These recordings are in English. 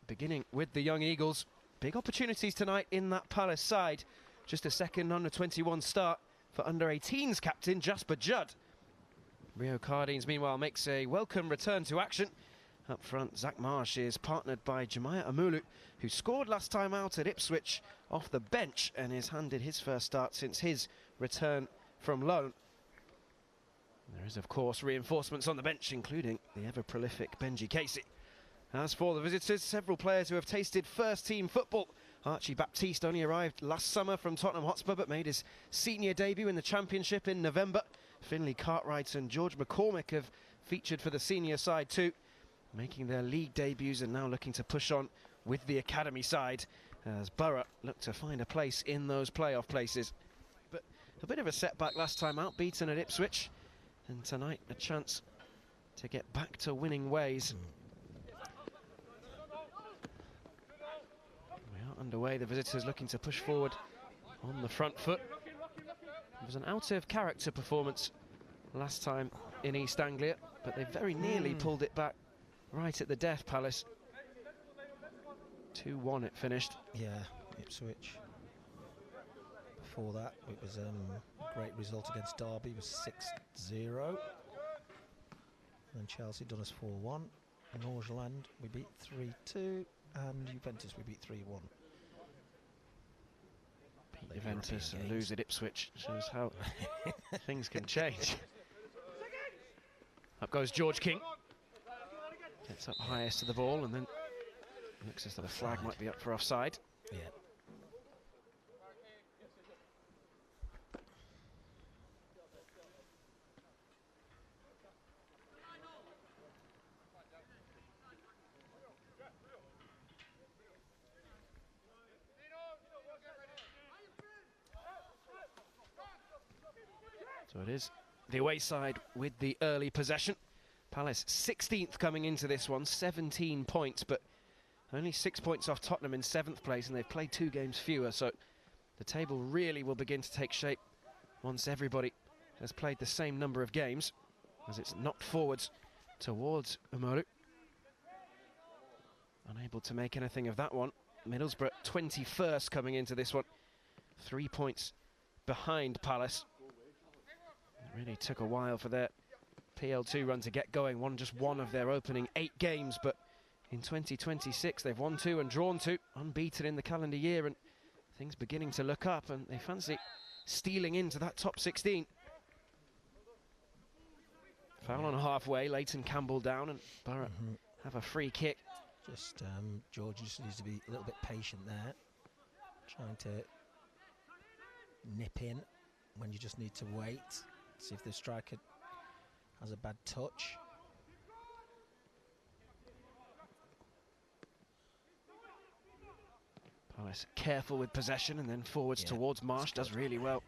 beginning with the young Eagles. Big opportunities tonight in that Palace side. Just a second under-21 start for under-18s captain Jasper Judd. Rio Cardines, meanwhile, makes a welcome return to action. Up front, Zach Marsh is partnered by Jemiah Amulu, who scored last time out at Ipswich off the bench and is handed his first start since his return from loan. There is, of course, reinforcements on the bench, including the ever-prolific Benji Casey. As for the visitors, several players who have tasted first-team football. Archie Baptiste only arrived last summer from Tottenham Hotspur, but made his senior debut in the Championship in November. Finlay Cartwright and George McCormick have featured for the senior side too, making their league debuts and now looking to push on with the academy side as Borough look to find a place in those playoff places. But a bit of a setback last time out, beaten at Ipswich, and tonight a chance to get back to winning ways. We are underway, the visitors looking to push forward on the front foot. It was an out-of-character performance last time in East Anglia, but they very nearly pulled it back right at the death, Palace. 2-1 it finished. Yeah, Ipswich. Before that, it was a great result against Derby, it was 6-0. And Chelsea done us 4-1. Norgeland we beat 3-2, and Juventus we beat 3-1. Beat Juventus and lose at Ipswich shows how things can change. Up goes George King. Gets up highest to the ball, and then looks as though the flag might be up for offside. Yeah. So it is the away side with the early possession. Palace 16th coming into this one, 17 points, but only 6 points off Tottenham in 7th place, and they've played 2 games fewer, so the table really will begin to take shape once everybody has played the same number of games, as it's knocked forwards towards Umaru. Unable to make anything of that one. Middlesbrough 21st coming into this one, 3 points behind Palace. It really took a while for their PL2 run to get going. Just one of their opening 8 games, but in 2026 they've won 2 and drawn 2, unbeaten in the calendar year, and things beginning to look up, and they fancy stealing into that top 16. Foul on halfway, Leighton Campbell down, and Borough have a free kick. Just George just needs to be a little bit patient there, trying to nip in when you just need to wait, see if the striker has a bad touch. Palace careful with possession, and then forwards towards Marsh, does really well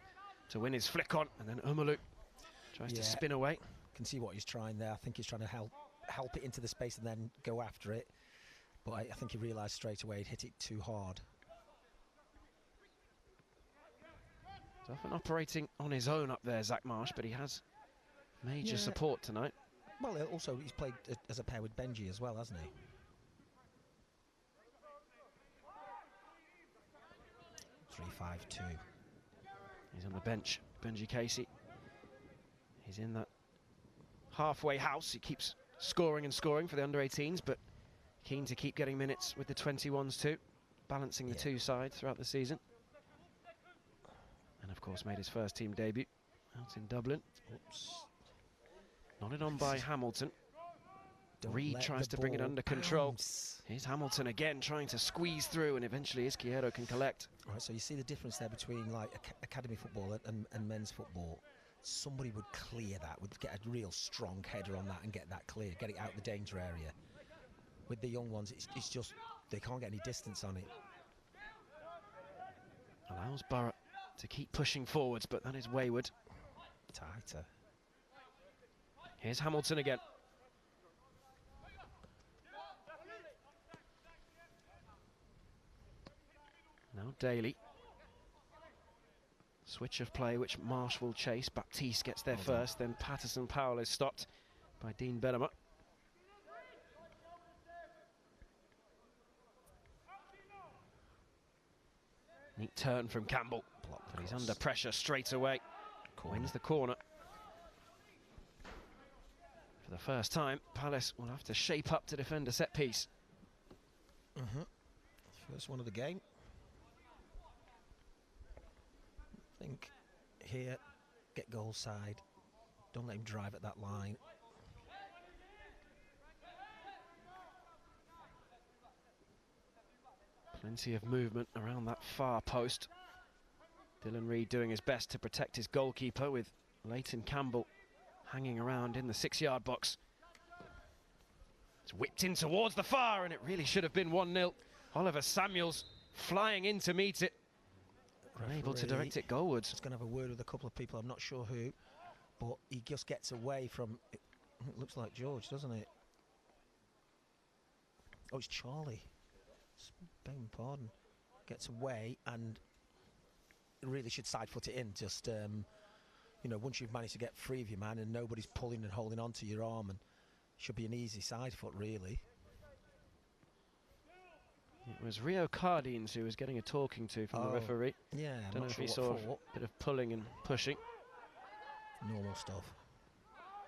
to win his flick on, and then Umaru tries to spin away. Can see what he's trying there. I think he's trying to help it into the space and then go after it, but I think he realised straight away he'd hit it too hard. He's often operating on his own up there, Zach Marsh, but he has major support tonight. Well, also he's played as a pair with Benji as well, hasn't he? (3-5-2). He's on the bench, Benji Casey. He's in that halfway house. He keeps scoring and scoring for the under-18s, but keen to keep getting minutes with the 21s too, balancing the two sides throughout the season. And of course made his first team debut out in Dublin. Oops. Nodded on by Hamilton. Reed tries to bring it under control. Here's Hamilton again trying to squeeze through, and eventually Izquierdo can collect. All right, so you see the difference there between like academy football and men's football. Somebody would clear that, would get a real strong header on that and get that clear, get it out the danger area. With the young ones, it's just they can't get any distance on it. Allows Borough to keep pushing forwards, but that is wayward. Tighter. Here's Hamilton again. Now Daly. Switch of play which Marsh will chase. Baptiste gets there first, then Patterson Powell is stopped by Dean Benema. Neat turn from Campbell. But he's under pressure straight away. Wins the corner. For the first time, Palace will have to shape up to defend a set piece. First one of the game. I think here, get goal side. Don't let him drive at that line. Plenty of movement around that far post. Dylan Reid doing his best to protect his goalkeeper, with Leighton Campbell hanging around in the 6-yard box. It's whipped in towards the far, and it really should have been 1-0. Oliver Samuels flying in to meet it. Unable to direct it goalwards. He's going to have a word with a couple of people, I'm not sure who, but he just gets away from... It looks like George, doesn't it? Oh, it's Charlie. Beg my pardon. Gets away and really should side foot it in. Just, you know, once you've managed to get free of your man and nobody's pulling and holding onto your arm, and should be an easy side foot, really. It was Rio Cardines who was getting a talking to from the referee. Yeah, don't know if he saw a bit of pulling and pushing. Normal stuff.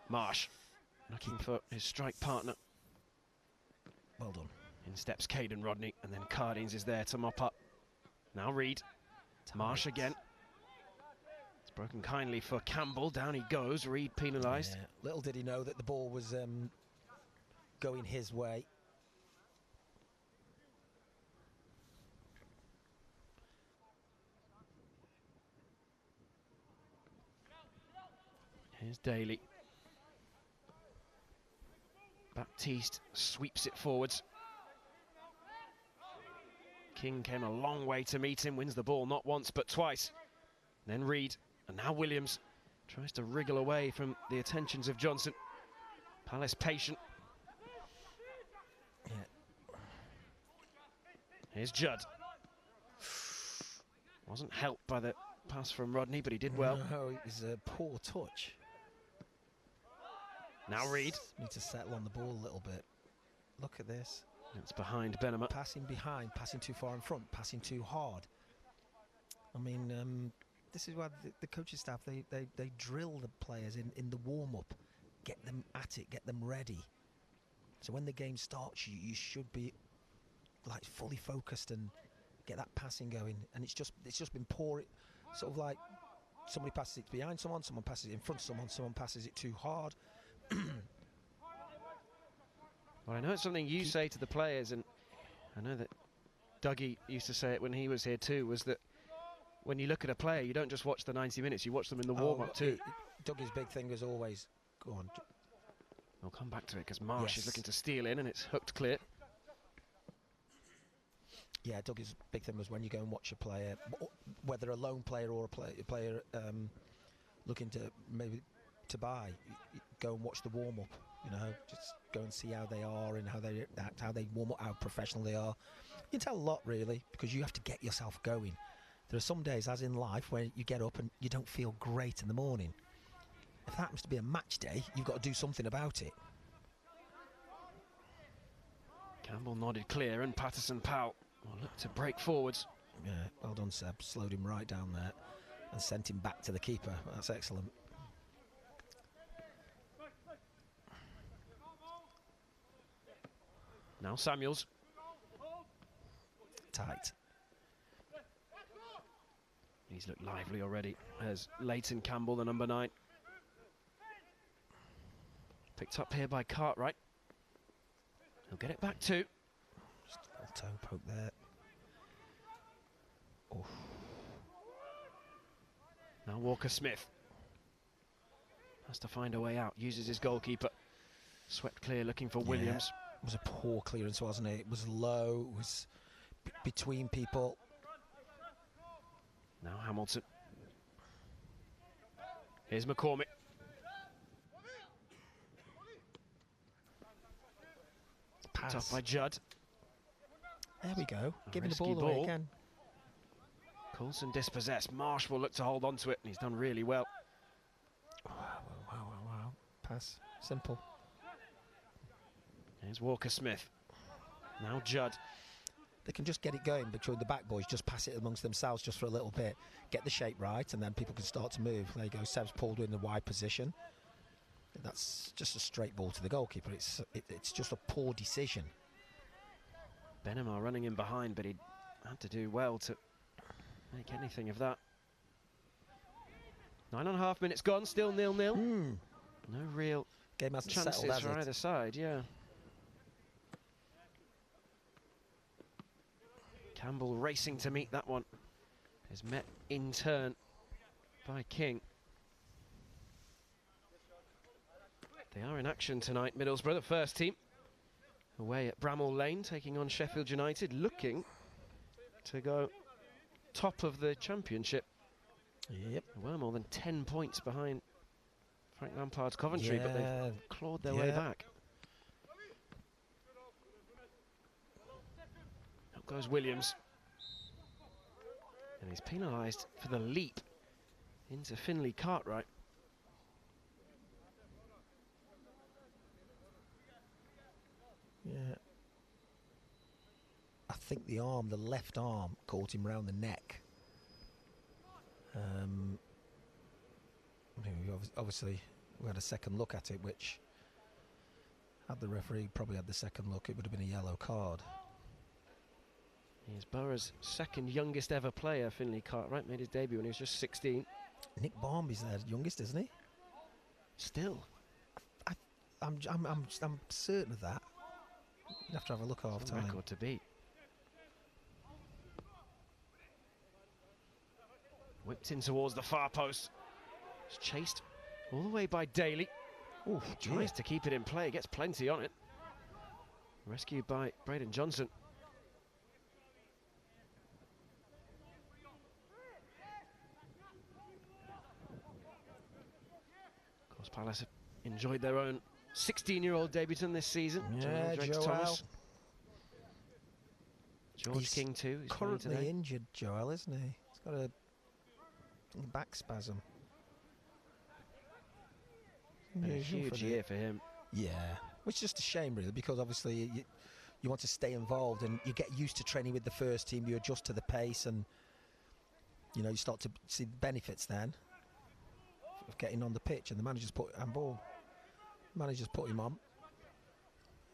Marsh looking for his strike partner. Well done. In steps Caden Rodney, and then Cardines is there to mop up. Now Reid. Marsh again. It's broken kindly for Campbell. Down he goes. Reid penalised. Yeah. Little did he know that the ball was going his way. Here's Daly. Baptiste sweeps it forwards. King came a long way to meet him, wins the ball not once but twice. Then Reid, and now Williams tries to wriggle away from the attentions of Johnson. Palace patient. Yeah. Here's Judd. Wasn't helped by the pass from Rodney, but he did well. No, it was a poor touch. Now Reid. Need to settle on the ball a little bit. Look at this. It's behind Benema. Passing behind, passing too far in front, passing too hard. I mean, this is why the coaching staff, they drill the players in the warm-up. Get them at it, get them ready. So when the game starts, you should be like fully focused and get that passing going. And it's just been poor. Sort of like somebody passes it behind someone passes it in front of someone passes it too hard. Well, I know it's something you say to the players, and I know that Dougie used to say it when he was here too, was that when you look at a player, you don't just watch the 90 minutes, you watch them in the warm-up too. Dougie's big thing was always, go on. We'll come back to it, because Marsh is looking to steal in, and it's hooked clear. Yeah, Dougie's big thing was when you go and watch a player, whether a lone player or a player looking to maybe to buy, go and watch the warm-up. You know, just go and see how they are and how they act, how they warm up, how professional they are. You can tell a lot, really, because you have to get yourself going. There are some days, as in life, where you get up and you don't feel great in the morning. If that happens to be a match day, you've got to do something about it. Campbell nodded clear, and Patterson Powell will look to break forwards. Yeah, well done, Seb. Slowed him right down there and sent him back to the keeper. That's excellent. Now Samuels. Tight. He's looked lively already. There's Leighton Campbell, the number 9. Picked up here by Cartwright. He'll get it back too. Just a little toe poke there. Oof. Now Walker-Smith has to find a way out. Uses his goalkeeper. Swept clear, looking for Williams. It was a poor clearance, wasn't it? It was low, it was between people. Now Hamilton. Here's McCormick. Picked up by Judd. There we go. A Giving the risky ball away again. Coulson dispossessed. Marsh will look to hold on to it, and he's done really well. Wow. Pass. Simple. Here's Walker-Smith. Now Judd. they can just get it going between the back boys, just pass it amongst themselves just for a little bit, get the shape right, and then people can start to move. There you go, Seb's pulled in the wide position. That's just a straight ball to the goalkeeper. It's just a poor decision. Benamar running in behind, but he had to do well to make anything of that. 9.5 minutes gone, still 0-0. No real game hasn't chances settled, has for it? either side, yeah. Campbell racing to meet that one. Is met in turn by King. They are in action tonight, Middlesbrough, the first team. Away at Bramall Lane, taking on Sheffield United, looking to go top of the championship. Yep. They were more than 10 points behind Frank Lampard's Coventry, but they've clawed their way back. Up goes Williams. And he's penalised for the leap into Finley Cartwright. Yeah. I think the left arm, caught him round the neck. Obviously, we had a second look at it, which, had the referee probably had the second look, it would have been a yellow card. He's Borough's second youngest ever player, Finley Cartwright, made his debut when he was just 16. Nick Barmby's their youngest, isn't he? Still. I'm certain of that. You have to have a look half time. Record to beat. Whipped in towards the far post. It's chased all the way by Daly. Oof, tries to keep it in play, gets plenty on it. Rescued by Braden Johnson. Of course, Palace have enjoyed their own 16-year-old debutant this season. Yeah, Joel Joel. George King too. He's currently injured, Joel, isn't he? He's got a back spasm. A huge year for him. Yeah, which is just a shame, really, because obviously you want to stay involved and you get used to training with the first team. You adjust to the pace, and you start to see the benefits then of getting on the pitch. And the manager's put him on,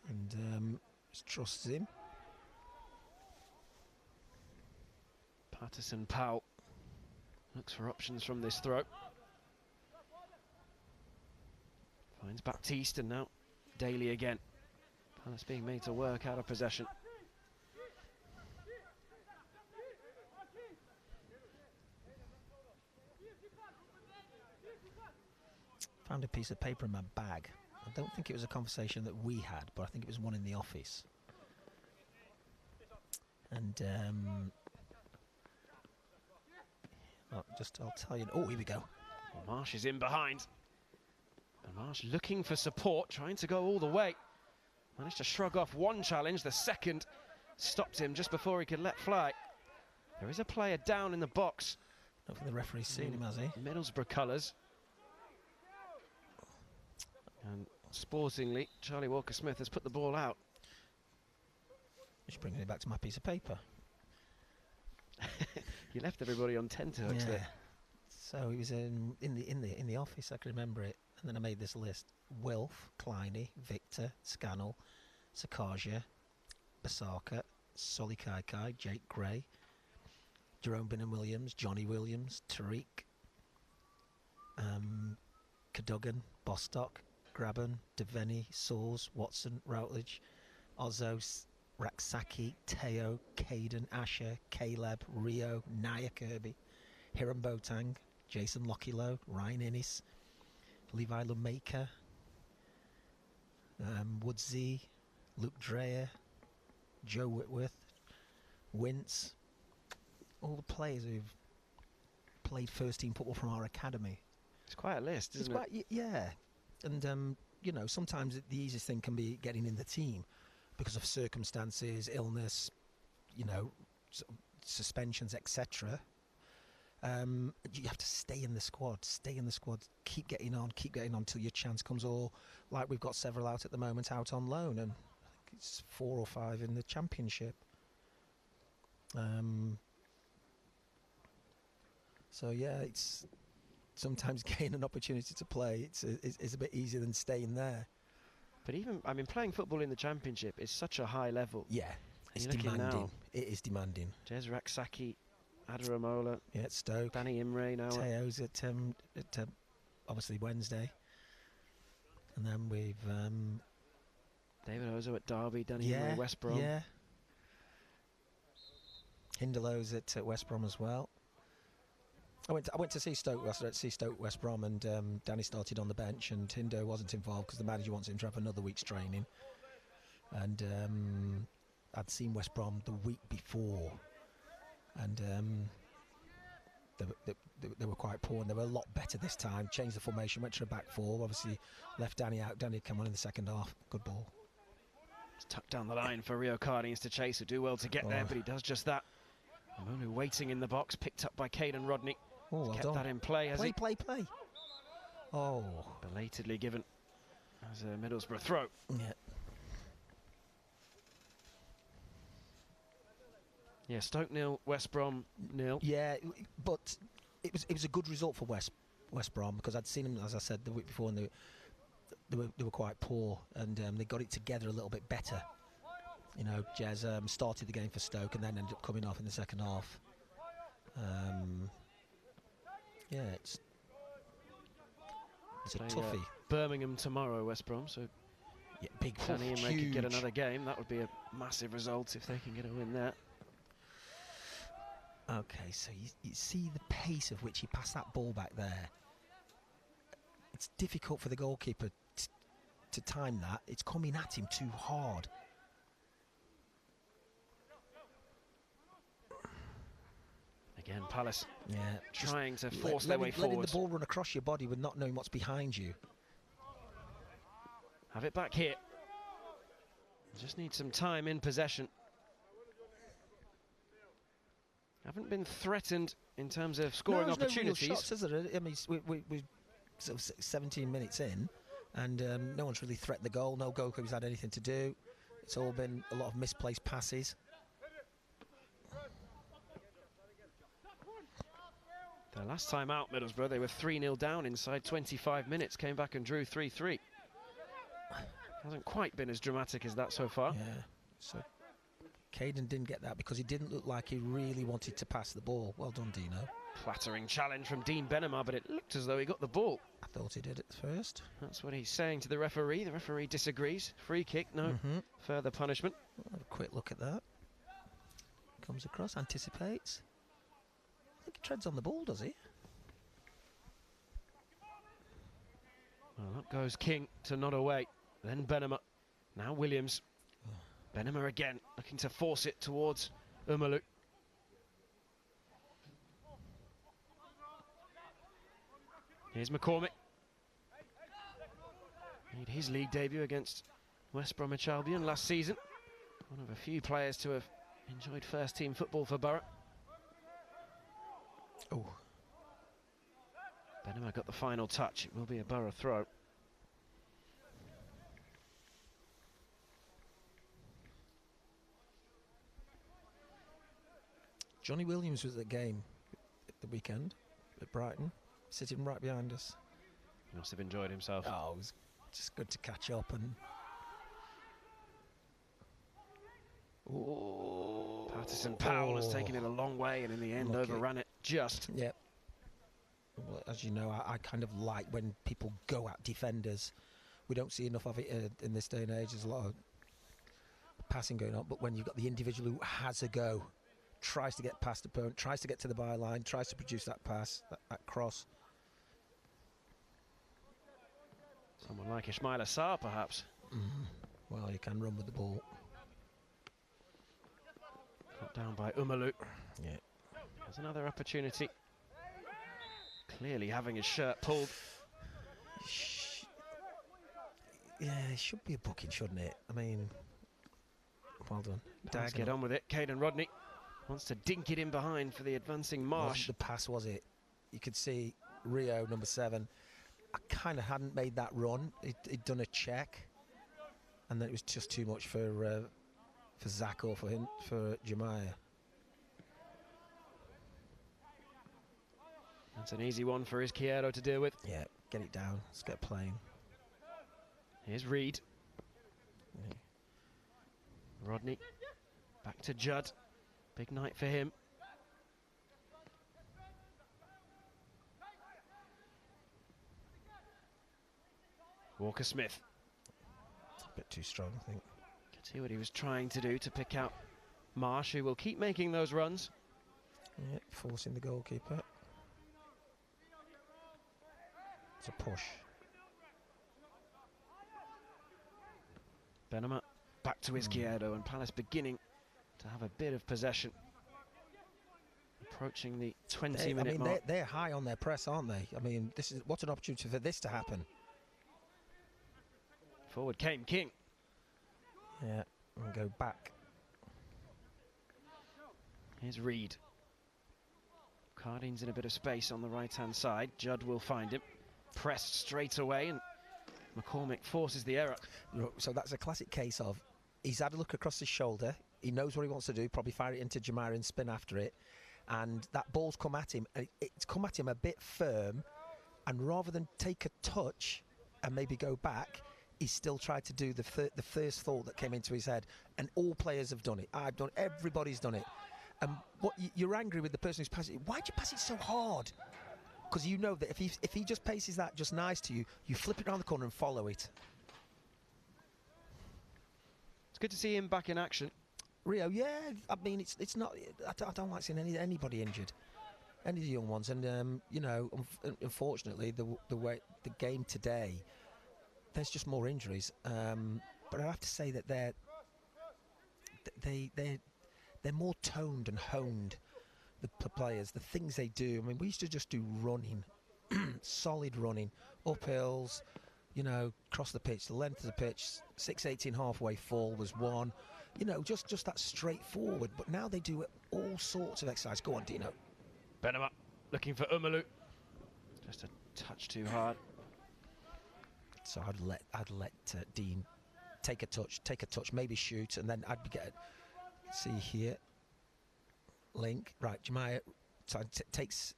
and just trusts him. Patterson Powell looks for options from this throw. Finds Baptiste, and now Daly again. Palace being made to work out of possession. Found a piece of paper in my bag. I don't think it was a conversation that we had, but I think it was one in the office. And I'll tell you. Oh, here we go. Well, Marsh is in behind. And Marsh looking for support, trying to go all the way. Managed to shrug off one challenge. The second stopped him just before he could let fly. There is a player down in the box. I don't think the referee's seen him, has he? Middlesbrough colours. And sportingly, Charlie Walker-Smith has put the ball out. Just bringing it back to my piece of paper. You left everybody on tenterhooks there. So he was in the office. I can remember it, and then I made this list: Wilf, Kleiny, Victor, Scannell, Sakaja, Basaka, Solly Kaikai, Jake Gray, Jerome Bingham-Williams, Johnny Williams, Tariq, Cadogan, Bostock, Graben, Devaney, Saws, Watson, Routledge, Ozzo, Raksaki, Teo, Caden, Asher, Caleb, Rio, Naya Kirby, Hiram Boateng, Jason Lockilo, Ryan Innes, Levi Lumaker, Woodsy, Luke Dreyer, Joe Whitworth, Wince, all the players who've played first team football from our academy. It's quite a list, isn't it? Yeah. And, sometimes the easiest thing can be getting in the team because of circumstances, illness, suspensions, etc. You have to stay in the squad, keep getting on till your chance comes, or like we've got several out at the moment out on loan, and I think it's 4 or 5 in the championship. So yeah, it's sometimes getting an opportunity to play. It's a bit easier than staying there. But even, I mean, playing football in the Championship is such a high level. Yeah, it's you're looking demanding. now, It is demanding. Jezrak Saki, Adaramola, Yeah, at Stoke. Danny Imre now. Teo's at obviously Wednesday. And then we've... David Ozo at Derby, Danny Imre, West Brom. Yeah. Hinderlow's at West Brom as well. I went to see Stoke West Brom, and Danny started on the bench, and Hindo wasn't involved because the manager wants him to have another week's training. And I'd seen West Brom the week before, and they were quite poor, and they were a lot better this time. Changed the formation, went to a back four. Obviously, left Danny out. Danny came on in the second half. Good ball. It's tucked down the line for Rio Cardines to chase, who do well to get there, but he does just that. Monu waiting in the box, picked up by Caden Rodney. Oh, well kept done. that in play, has he? Play. Oh. Belatedly given as a Middlesbrough throw. Yeah. Yeah, Stoke 0, West Brom 0. Yeah, but it was a good result for West Brom, because I'd seen them, as I said, the week before, and they were quite poor, and they got it together a little bit better. You know, Jez started the game for Stoke and then ended up coming off in the second half. Yeah, it's a toughie. Birmingham tomorrow, West Brom, so yeah, big, Danny and Ray huge. could get another game. That would be a massive result if they can get a win there. Okay, so you see the pace of which he passed that ball back there. It's difficult for the goalkeeper to time that. It's coming at him too hard. Again, Palace trying to force their way forward. Letting the ball run across your body with not knowing what's behind you. Have it back here. Just need some time in possession. Haven't been threatened in terms of scoring opportunities. No real shots, is there? I mean, we're sort of 17 minutes in, and no one's really threatened the goal. No goalkeeper's had anything to do. It's all been a lot of misplaced passes. The last time out, Middlesbrough, they were 3-0 down inside 25 minutes, came back and drew 3-3. Hasn't quite been as dramatic as that so far. Yeah, so Caden didn't get that because he didn't look like he really wanted to pass the ball. Well done, Dino. Flattering challenge from Dean Benema, but it looked as though he got the ball. I thought he did it first. That's what he's saying to the referee. The referee disagrees. Free kick, no further punishment. We'll have a quick look at that. Comes across, anticipates. I think he treads on the ball, does he? Well, up goes King to nod away. Then Benema. Now Williams. Benema again, looking to force it towards Umalu. Here's McCormick. Made his league debut against West Bromwich Albion last season. One of a few players to have enjoyed first-team football for Borough. Oh. Benema got the final touch. It will be a Borough throw. Johnny Williams was at the game at the weekend at Brighton, sitting right behind us. He must have enjoyed himself. Oh, it was just good to catch up. And Patterson Powell has taken it a long way and in the end overran it just. Yep. Well, as you know, I kind of like when people go at defenders. We don't see enough of it in this day and age. There's a lot of passing going on, but when you've got the individual who has a go, tries to get past the opponent, tries to get to the byline, tries to produce that pass, that cross. Someone like Ismail Assar, perhaps. Well, he can run with the ball. Cut down by Umalu. Yeah. There's another opportunity. Clearly having his shirt pulled. Yeah, it should be a booking, shouldn't it? I mean, well done. Let's get on with it. Caden Rodney wants to dink it in behind for the advancing Marsh. Wasn't the pass, was it? You could see Rio, number 7. I kind of hadn't made that run. He'd done a check, and then it was just too much for Zach or for Jemiah. That's an easy one for Izquierdo to deal with. Yeah, get it down. Let's get playing. Here's Reed. Rodney. Back to Judd. Big night for him. Walker-Smith. A bit too strong, I think. Can see what he was trying to do to pick out Marsh, who will keep making those runs. Yeah, forcing the goalkeeper. It's a push. Benema back to Izquierdo, and Palace beginning to have a bit of possession. Approaching the 20-minute mark. They're high on their press, aren't they? I mean, this is what an opportunity for this to happen. Forward came King. Yeah, and go back. Here's Reed. Cardin's in a bit of space on the right-hand side. Judd will find him. Pressed straight away, and McCormick forces the error. So that's a classic case of he's had a look across his shoulder. He knows what he wants to do. Probably fire it into Jamira and spin after it. And that ball's come at him. And it's come at him a bit firm. And rather than take a touch and maybe go back, he's still tried to do the first thought that came into his head. And all players have done it. I've done it. Everybody's done it. And what you're angry with the person who's passing it. Why'd you pass it so hard? Because you know that if he just paces that just nice to you, you flip it around the corner and follow it. It's good to see him back in action. Rio, yeah, I mean, it's not. I don't like seeing anybody injured, any of the young ones, and you know, unfortunately, the way the game today, there's just more injuries. But I have to say that they're more toned and honed. The players, the things they do. I mean, we used to just do running, solid running, uphills, you know, across the pitch, the length of the pitch, 6-18 halfway full was one. You know, just that straightforward. But now they do all sorts of exercise. Go on, Dino. Benema looking for Umalu. Just a touch too hard. So I'd let Dean take a touch, maybe shoot, and then I'd get. See here. Link, right, Jamaya takes,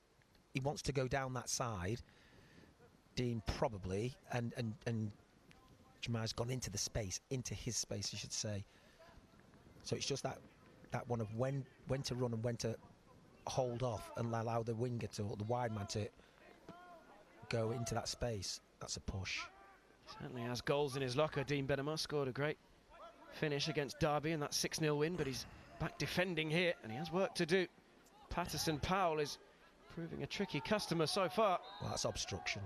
he wants to go down that side, Dean probably, and Jamaya's gone into the space, into his space, I should say. So it's just that one of when to run and when to hold off and allow the winger to, or the wide man to go into that space. That's a push. Certainly has goals in his locker. Dean Benema scored a great finish against Derby in that 6-0 win, but he's back defending here, and he has work to do. Patterson Powell is proving a tricky customer so far. Well, that's obstruction.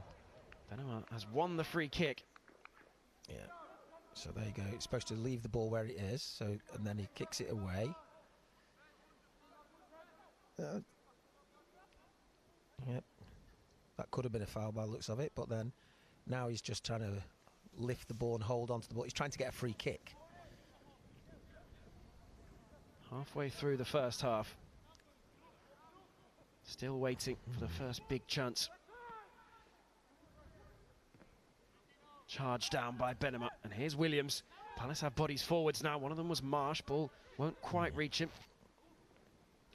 Benema has won the free kick. Yeah. So there you go. It's supposed to leave the ball where it is. So, and then he kicks it away. Yep. That could have been a foul by the looks of it, but then now he's just trying to lift the ball and hold on to the ball. He's trying to get a free kick. Halfway through the first half. Still waiting for the first big chance. Charged down by Benema, and here's Williams. Palace have bodies forwards now. One of them was Marsh. Ball won't quite reach him.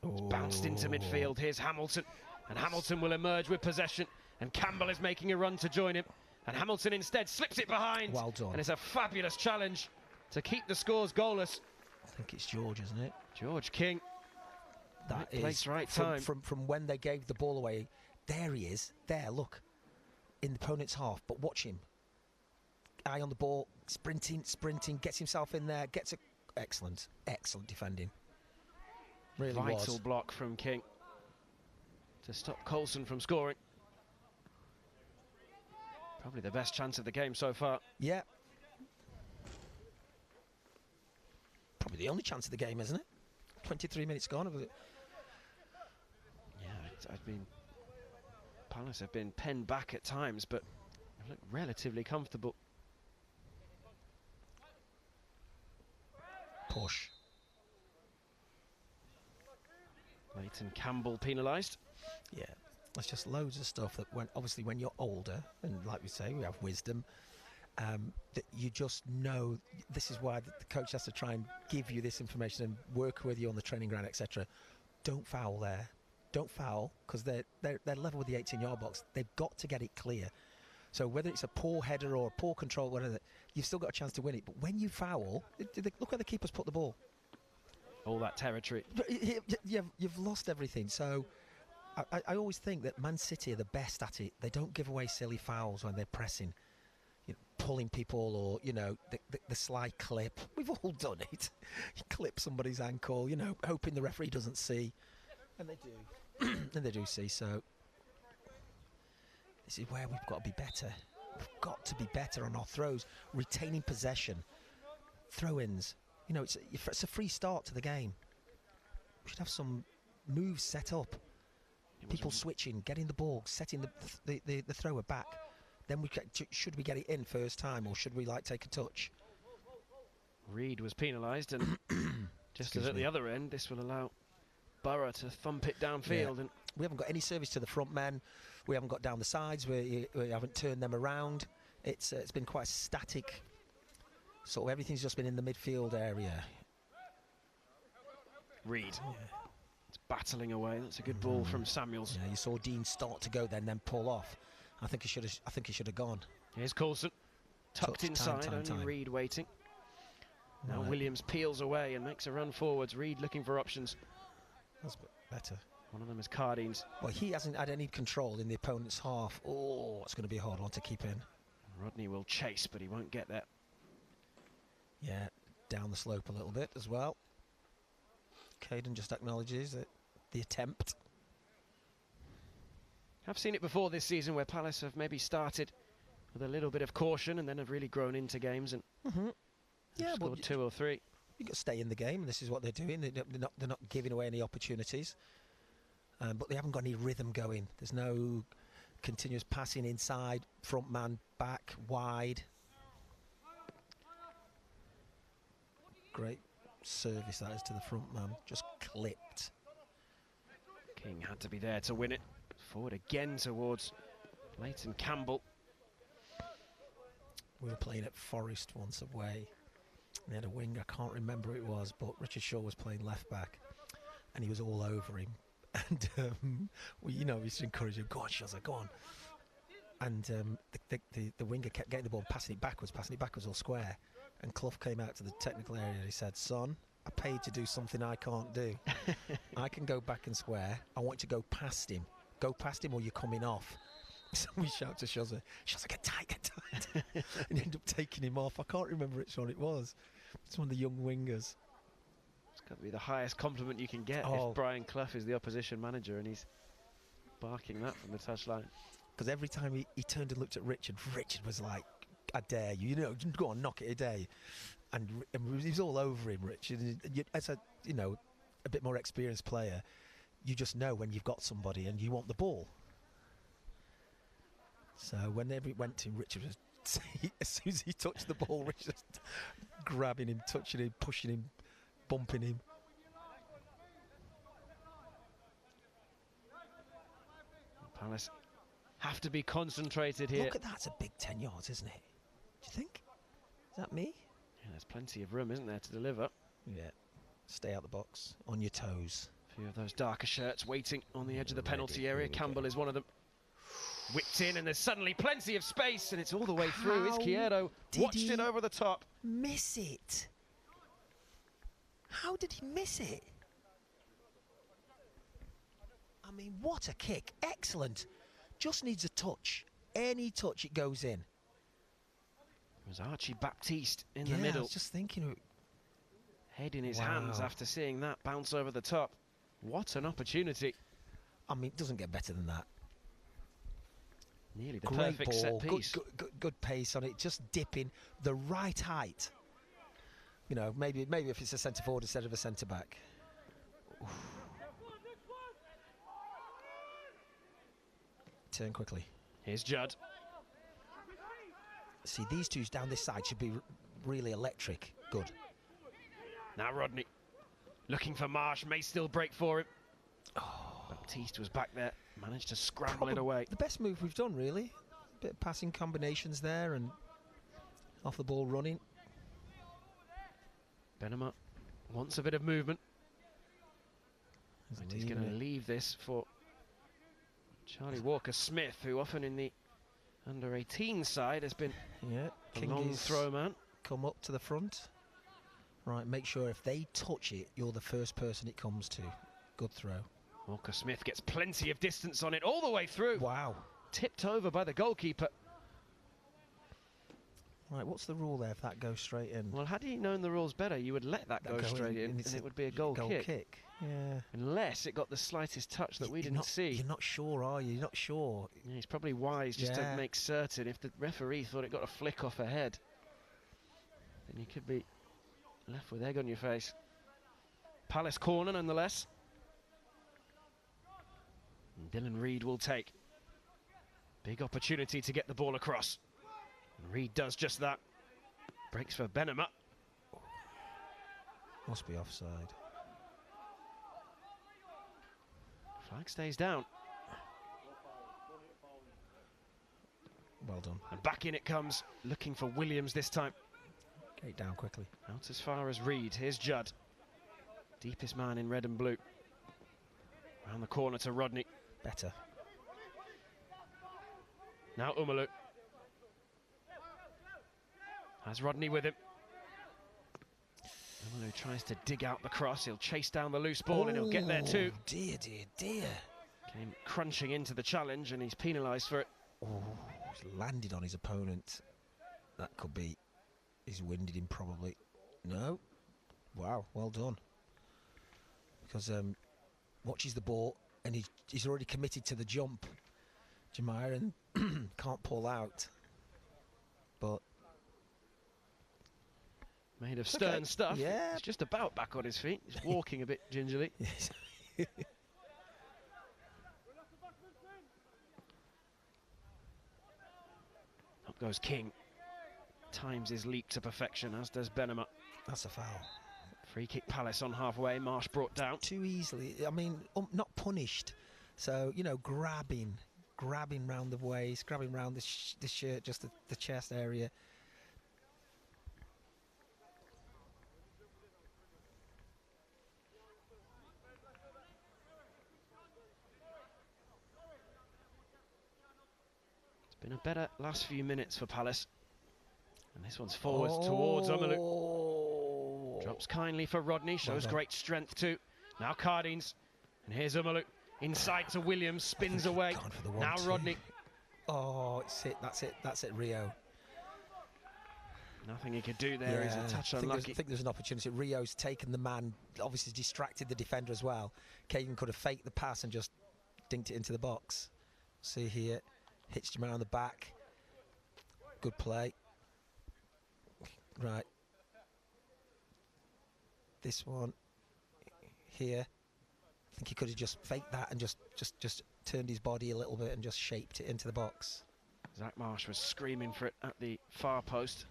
It's bounced into midfield. Here's Hamilton, and Hamilton will emerge with possession, and Campbell is making a run to join him, and Hamilton instead slips it behind. Well done. And it's a fabulous challenge to keep the scores goalless. I think it's George, isn't it? George King. That right is place, right time. From when they gave the ball away. There he is. There, look. In the opponent's half. But watch him. Eye on the ball. Sprinting. Gets himself in there. Gets a... Excellent defending. Really Vital was. block from King to stop Coulson from scoring. Probably the best chance of the game so far. Yeah. Probably the only chance of the game, isn't it? 23 minutes gone. Yeah, I mean, Palace have been penned back at times, but they look relatively comfortable. Push. Leighton Campbell penalised. Yeah, there's just loads of stuff that obviously when you're older, and like we say, we have wisdom, that you just know. This is why the coach has to try and give you this information and work with you on the training ground, etc. Don't foul there. don't foul, because they're level with the 18-yard box. They've got to get it clear. So whether it's a poor header or a poor control, whatever, you've still got a chance to win it. But when you foul, look where the keeper's put the ball. All that territory. You've lost everything. So I always think that Man City are the best at it. They don't give away silly fouls when they're pressing, pulling people, or the sly clip. We've all done it. You clip somebody's ankle, hoping the referee doesn't see, and they do. And they do see. So this is where we've got to be better. We've got to be better on our throws, retaining possession, throw-ins. It's a free start to the game. We should have some moves set up. People switching, getting the ball, setting the thrower back. Then should we get it in first time, or should we take a touch? Reed was penalised, and just as at the other end, this will allow Borough to thump it downfield. Yeah. And we haven't got any service to the front men. We haven't got down the sides. We haven't turned them around. It's been quite static. So everything's just been in the midfield area. Reed. It's battling away. That's a good ball from Samuels. Yeah, you saw Dean start to go then pull off. I think he should have gone. Here's Coulson. Tucked inside, only Reed waiting. Now Williams peels away and makes a run forwards. Reed looking for options. That's better. One of them is Cardines. Well, he hasn't had any control in the opponent's half. Oh, it's going to be a hard one to keep in. Rodney will chase, but he won't get there. Yeah, down the slope a little bit as well. Caden just acknowledges the attempt. I've seen it before this season where Palace have maybe started with a little bit of caution and then have really grown into games and scored 2 or 3. You've got to stay in the game. This is what they're doing. They're not giving away any opportunities. But they haven't got any rhythm going. There's no continuous passing inside, front man, back, wide. Great service that is to the front man. Just clipped. King had to be there to win it. Forward again towards Leighton Campbell. We were playing at Forest once away. They had a wing, I can't remember who it was, but Richard Shaw was playing left back and he was all over him. And we used to encourage him, go on, Shazza, go on. And the winger kept getting the ball and passing it backwards all square. And Clough came out to the technical area and he said, son, I paid to do something I can't do. I can go back and square. I want you to go past him. Go past him or you're coming off. So we shout to Shazza, get tight. And he ended up taking him off. I can't remember which one it was. It's one of the young wingers. It's got to be the highest compliment you can get if Brian Clough is the opposition manager and he's barking that from the touchline. Because every time he turned and looked at Richard, Richard was like, I dare you, go on, knock it, I dare you. And he was all over him, Richard. And as a bit more experienced player, you just know when you've got somebody and you want the ball. So whenever it went to him, Richard was, as soon as he touched the ball, Richard was grabbing him, touching him, pushing him, bumping him. Palace have to be concentrated here. Look at that, it's a big 10 yards, isn't it? Do you think? Is that me? Yeah, there's plenty of room, isn't there, to deliver? Yeah. Stay out the box, on your toes. A few of those darker shirts waiting on the edge of the penalty area. Campbell is one of them. Whipped in, and there's suddenly plenty of space, and it's all the way through. Izquierdo watched it over the top. Miss it? How did he miss it? I mean, what a kick. Excellent. Just needs a touch. Any touch, it goes in. It was Archie Baptiste in the I middle. was just thinking. Head in his hands after seeing that bounce over the top. What an opportunity. I mean, it doesn't get better than that. Nearly the Great perfect ball, set piece. Good pace on it, just dipping the right height. Maybe if it's a centre forward instead of a centre back. Turn quickly. Here's Judd. See, these two down this side should be really electric. Good. Now Rodney looking for Marsh, may still break for him. Baptiste was back there, managed to scramble it away. The best move we've done, really. A bit of passing combinations there and off the ball running. Benema wants a bit of movement. He's going to leave this for Charlie Walker-Smith, who often in the under-18 side has been a long throw man. Come up to the front. Right, make sure if they touch it, you're the first person it comes to. Good throw. Walker-Smith gets plenty of distance on it all the way through. Wow. Tipped over by the goalkeeper. Right, what's the rule there if that goes straight in? Well, had he known the rules better, you would let that go straight in, and it would be a goal kick. Yeah. Unless it got the slightest touch that we didn't see. You're not sure, are you? You're not sure. Yeah, he's probably wise just to make certain. If the referee thought it got a flick off her head, then you could be left with egg on your face. Palace corner, nonetheless. And Dylan Reid will take. Big opportunity to get the ball across. And Reid does just that. Breaks for Benema. Must be offside. Flag stays down. Well done. And back in it comes, looking for Williams this time. Get it down quickly. Out as far as Reid. Here's Judd. Deepest man in red and blue. Round the corner to Rodney. Better. Now Umalu. Has Rodney with him. Umalu tries to dig out the cross. He'll chase down the loose ball and he'll get there too. Dear, dear, dear. Came crunching into the challenge and he's penalised for it. Oh, he's landed on his opponent. That could be... He's winded him probably. No. Wow, well done. Because watches the ball and he's already committed to the jump. Jemima and can't pull out. But... Made of stern stuff. Yeah. He's just about back on his feet. He's walking a bit gingerly. Up goes King. Times his leap to perfection, as does Benema. That's a foul. Free kick Palace on halfway. Marsh brought down. Too easily. I mean, not punished. So, you know, grabbing round the waist, grabbing round the shirt, just the chest area. Been a better last few minutes for Palace. And this one's forwards towards Umalu. Drops kindly for Rodney, shows great strength too. Now Cardines, and here's Umalu. Inside to Williams, spins away. Now Rodney. Oh, that's it, Rio. Nothing he could do there, he's a touch unlucky. I think there's an opportunity. Rio's taken the man, obviously distracted the defender as well. Caden could have faked the pass and just dinked it into the box. See here. Hits him around the back. Good play. Right. This one here. I think he could have just faked that and just turned his body a little bit and just shaped it into the box. Zach Marsh was screaming for it at the far post.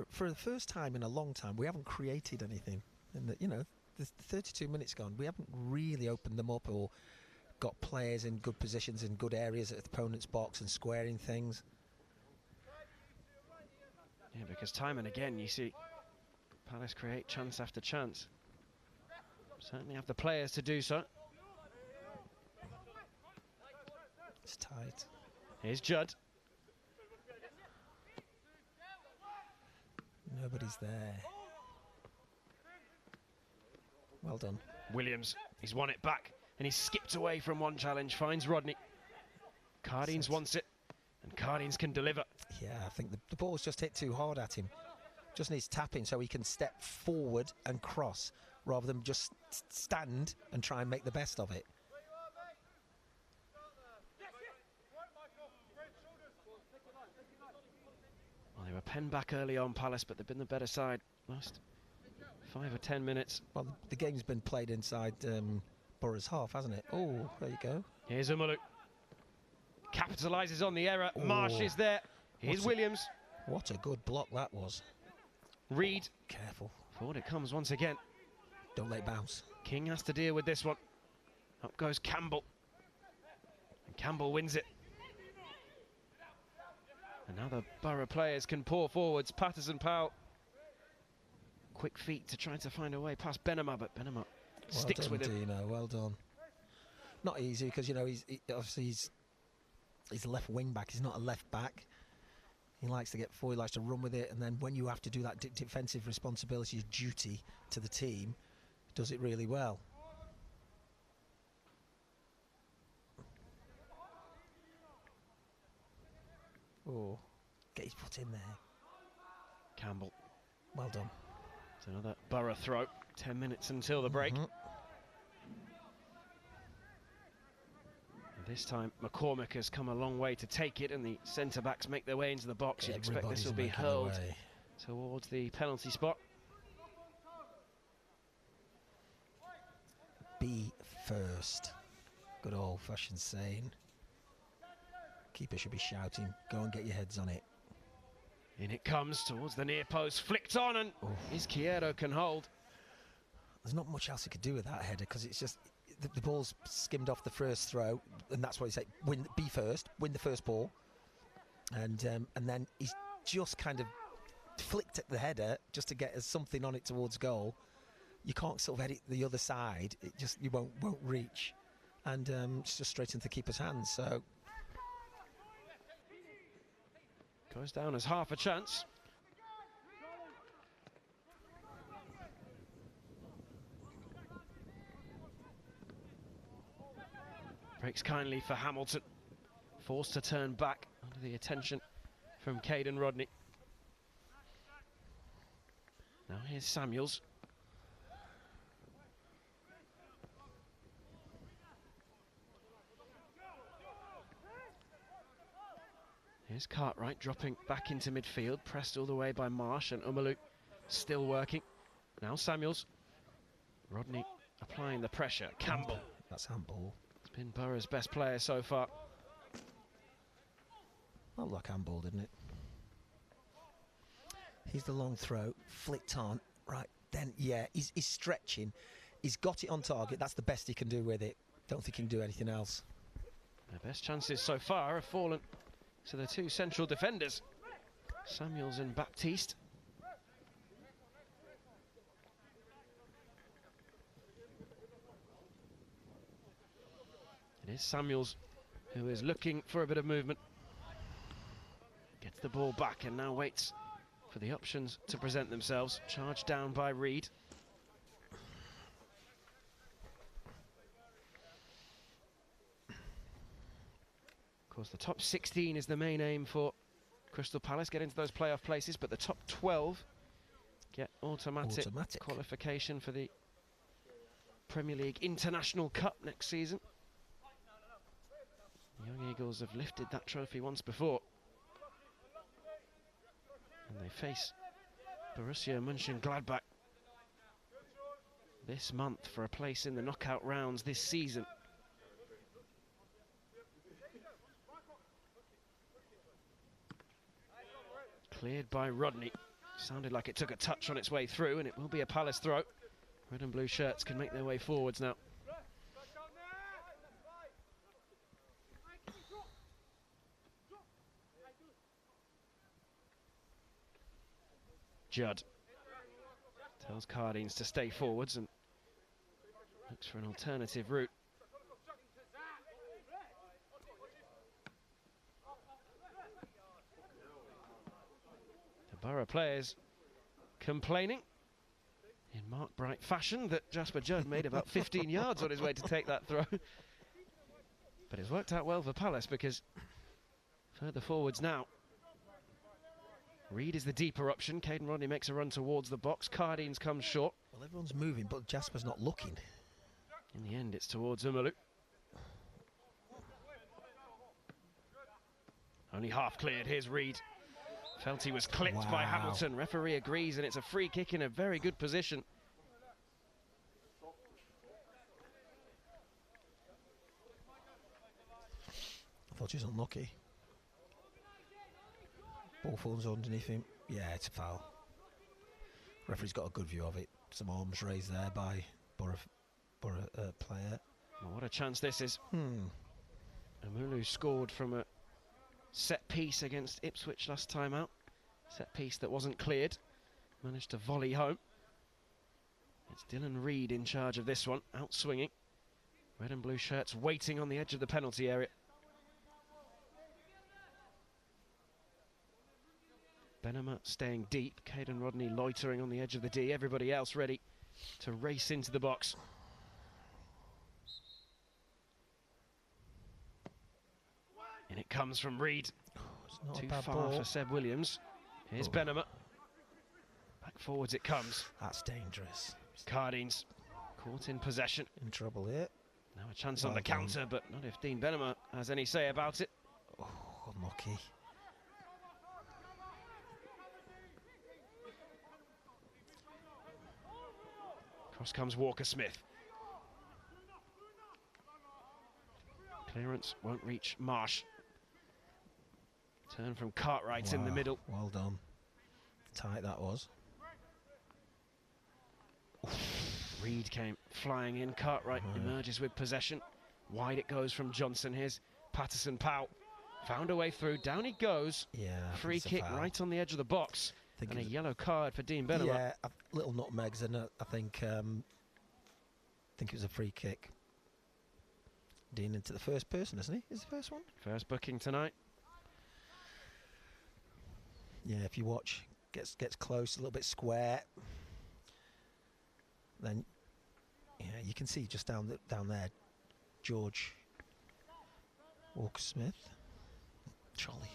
For the first time in a long time, we haven't created anything. And you know, the 32 minutes gone, we haven't really opened them up or got players in good positions in good areas at the opponent's box and squaring things. Yeah, because time and again you see Palace create chance after chance. Certainly have the players to do so. It's tight. Here's Judd. Nobody's there. Well done. Williams, he's won it back and he's skipped away from one challenge, finds Rodney. Cardines wants it and Cardines can deliver. Yeah, I think the ball's just hit too hard at him. Just needs tapping so he can step forward and cross rather than just stand and try and make the best of it. Well, they were penned back early on, Palace, but they've been the better side last 5 or 10 minutes. Well, the game's been played inside Borough's half, hasn't it? Oh, there you go. Here's Umalu. Capitalises on the error. Marsh is there. Here's Williams. What a good block that was. Reid. Careful. Forward it comes once again. Don't let it bounce. King has to deal with this one. Up goes Campbell. And Campbell wins it. And now the Borough players can pour forwards. Patterson Powell quick feet to try to find a way past Benema, but Benema sticks with him. Dino, well done. Not easy because, you know, obviously he's a left wing back. He's not a left back. He likes to get forward, he likes to run with it, and then when you have to do that defensive responsibility, duty to the team, does it really well. Oh, get his foot in there. Campbell. Well done. It's another Borough throw. 10 minutes until the break. This time McCormick has come a long way to take it, and the centre-backs make their way into the box. You'd expect this will be hurled towards the penalty spot. Be first. Good old-fashioned saying. Keeper should be shouting, go and get your heads on it. In it comes towards the near post, flicked on, and Izquierdo can hold. There's not much else he could do with that header, because it's just the ball's skimmed off the first throw, and that's what he say: be first, win the first ball, and then he's just kind of flicked at the header just to get something on it towards goal. You can't sort of head it the other side; it just you won't reach, and it's just straight into the keeper's hands. So goes down as half a chance. Breaks kindly for Hamilton. Forced to turn back under the attention from Caden Rodney. Now here's Samuels. Here's Cartwright dropping back into midfield, pressed all the way by Marsh, and Umalu still working. Now Samuels. Rodney applying the pressure. Campbell. That's handball. It's been Borough's best player so far. Not like handball, didn't it? Here's the long throw, flicked on. Right, then, yeah, he's stretching. He's got it on target. That's the best he can do with it. Don't think he can do anything else. Their best chances so far have fallen to the two central defenders, Samuels and Baptiste. It is Samuels who is looking for a bit of movement. Gets the ball back and now waits for the options to present themselves. Charged down by Reed. Of course, the top 16 is the main aim for Crystal Palace, get into those playoff places, but the top 12 get automatic qualification for the Premier League International Cup next season. The Young Eagles have lifted that trophy once before. And they face Borussia Mönchengladbach this month for a place in the knockout rounds this season. Cleared by Rodney. Sounded like it took a touch on its way through, and it will be a Palace throw. Red and blue shirts can make their way forwards now. Judd tells Cardines to stay forwards and looks for an alternative route. The Borough players complaining in Mark Bright fashion that Jasper Judd made about 15 yards on his way to take that throw. But it's worked out well for Palace because further forwards now. Reed is the deeper option. Caden Rodney makes a run towards the box. Cardines comes short. Well, everyone's moving, but Jasper's not looking. In the end, it's towards Umalu. Only half cleared. Here's Reed. Felt he was clipped by Hamilton. Referee agrees, and it's a free kick in a very good position. I thought he was unlucky. Ball falls underneath him. Yeah, it's a foul. Referee's got a good view of it. Some arms raised there by Borough player. Well, what a chance this is. Amulu scored from a set piece against Ipswich last time out. Set piece that wasn't cleared. Managed to volley home. It's Dylan Reid in charge of this one, out swinging. Red and blue shirts waiting on the edge of the penalty area. Benema staying deep, Caden Rodney loitering on the edge of the D, everybody else ready to race into the box. And it comes from Reid. Too far for Seb Williams. Here's Benema. Back forwards it comes. That's dangerous. Cardines caught in possession. In trouble here. Now a chance on the counter, but not if Dean Benema has any say about it. Oh, unlucky. Cross comes Walker-Smith. Clearance won't reach Marsh. Turn from Cartwright in the middle. Well done. Tight that was. Reid came flying in. Cartwright emerges with possession. Wide it goes from Johnson. Here's Patterson-Powell. Found a way through. Down he goes. Yeah. Free kick right on the edge of the box. And a yellow card for Dean Benema. Yeah, little nutmegs, and I think it was a free kick. Dean into the first person, isn't he? Is the first one? First booking tonight. Yeah, if you watch, gets close, a little bit square. Then, yeah, you can see just down there, George Walker-Smith. Charlie.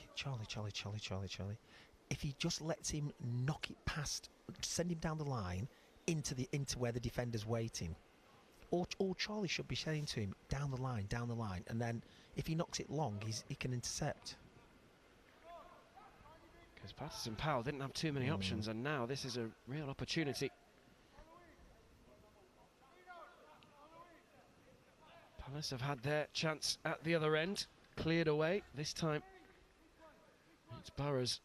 If he just lets him knock it past, send him down the line into where the defender's waiting, or Charlie should be saying to him down the line, and then if he knocks it long, he can intercept. Because Patterson-Powell didn't have too many options, and now this is a real opportunity. Palace have had their chance at the other end, cleared away. This time it's Burrows.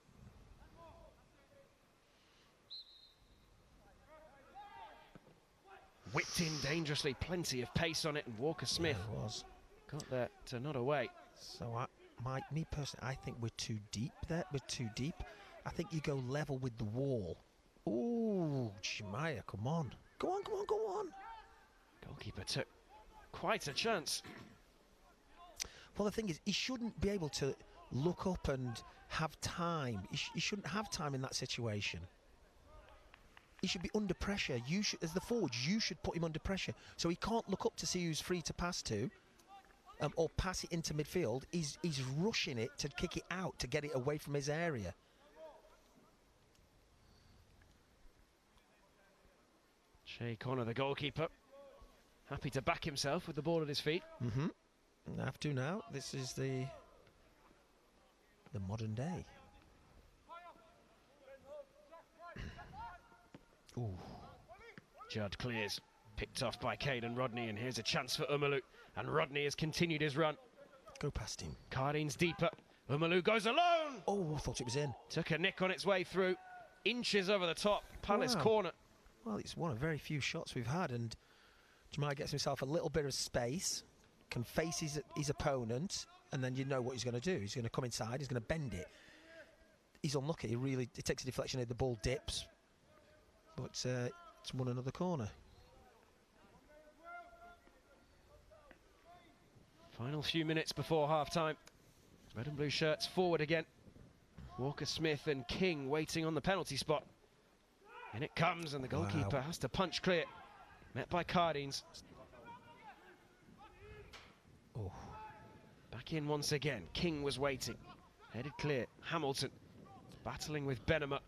Whipped in dangerously, plenty of pace on it, and Walker-Smith got there to not away. So me personally, I think we're too deep there. We're too deep. I think you go level with the wall. Ooh, Jemaya, come on. Go on. Goalkeeper took quite a chance. Well, the thing is, he shouldn't be able to look up and have time. He shouldn't have time in that situation. He should be under pressure. You should, as the forward, you should put him under pressure. So he can't look up to see who's free to pass to, or pass it into midfield. He's rushing it to kick it out, to get it away from his area. Shea Connor, the goalkeeper, happy to back himself with the ball at his feet. Have to now. This is the modern day. Ooh. Judd clears, picked off by Caden Rodney, and here's a chance for Umalu, and Rodney has continued his run. Go past him. Cardines deeper, Umalu goes alone! Oh, I thought it was in. Took a nick on its way through, inches over the top, Palace corner. Well, it's one of very few shots we've had, and Jemaya gets himself a little bit of space, can face his opponent, and then you know what he's going to do. He's going to come inside, he's going to bend it. He's unlucky, he takes a deflection here, the ball dips, but it's won another corner. Final few minutes before half-time. Red and blue shirts forward again. Walker-Smith and King waiting on the penalty spot. In it comes, and the goalkeeper has to punch clear. Met by Cardines. Oh. Back in once again. King was waiting. Headed clear. Hamilton battling with Benema.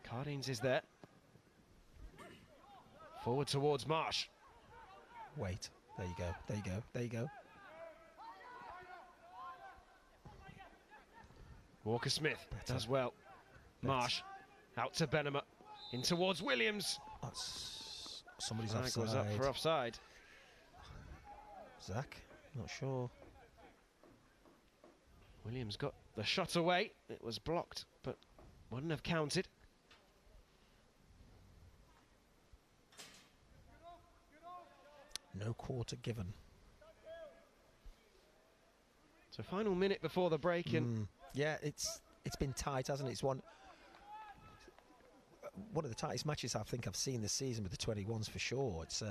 Cardines is there. Forward towards Marsh. Wait. There you go. Walker-Smith does well. Marsh out to Benema. In towards Williams. That's somebody's Flag offside. Was up for offside. Zach, not sure. Williams got the shot away. It was blocked, but wouldn't have counted. No quarter given. So final minute before the break, and yeah, it's been tight, hasn't it? It's one. one of the tightest matches I think I've seen this season with the 21s for sure. It's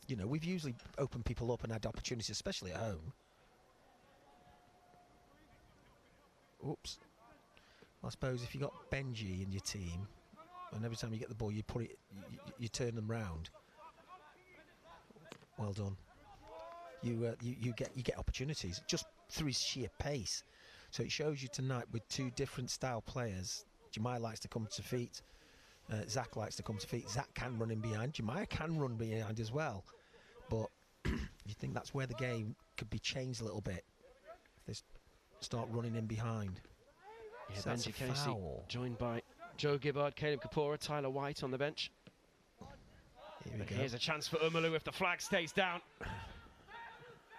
you know, we've usually opened people up and had opportunities, especially at home. Oops. I suppose if you got Benji in your team, and every time you get the ball, you put it, you turn them round. Well done. You get opportunities just through his sheer pace. So it shows you tonight with two different style players. Jemiah likes to come to feet. Zach likes to come to feet. Zach can run in behind. Jemiah can run behind as well. But you think that's where the game could be changed a little bit if they start running in behind. Yeah, So Benji Casey joined by Joe Gibbard, Caleb Kapora, Tyler White on the bench. Here we go. Here's a chance for Umalu if the flag stays down.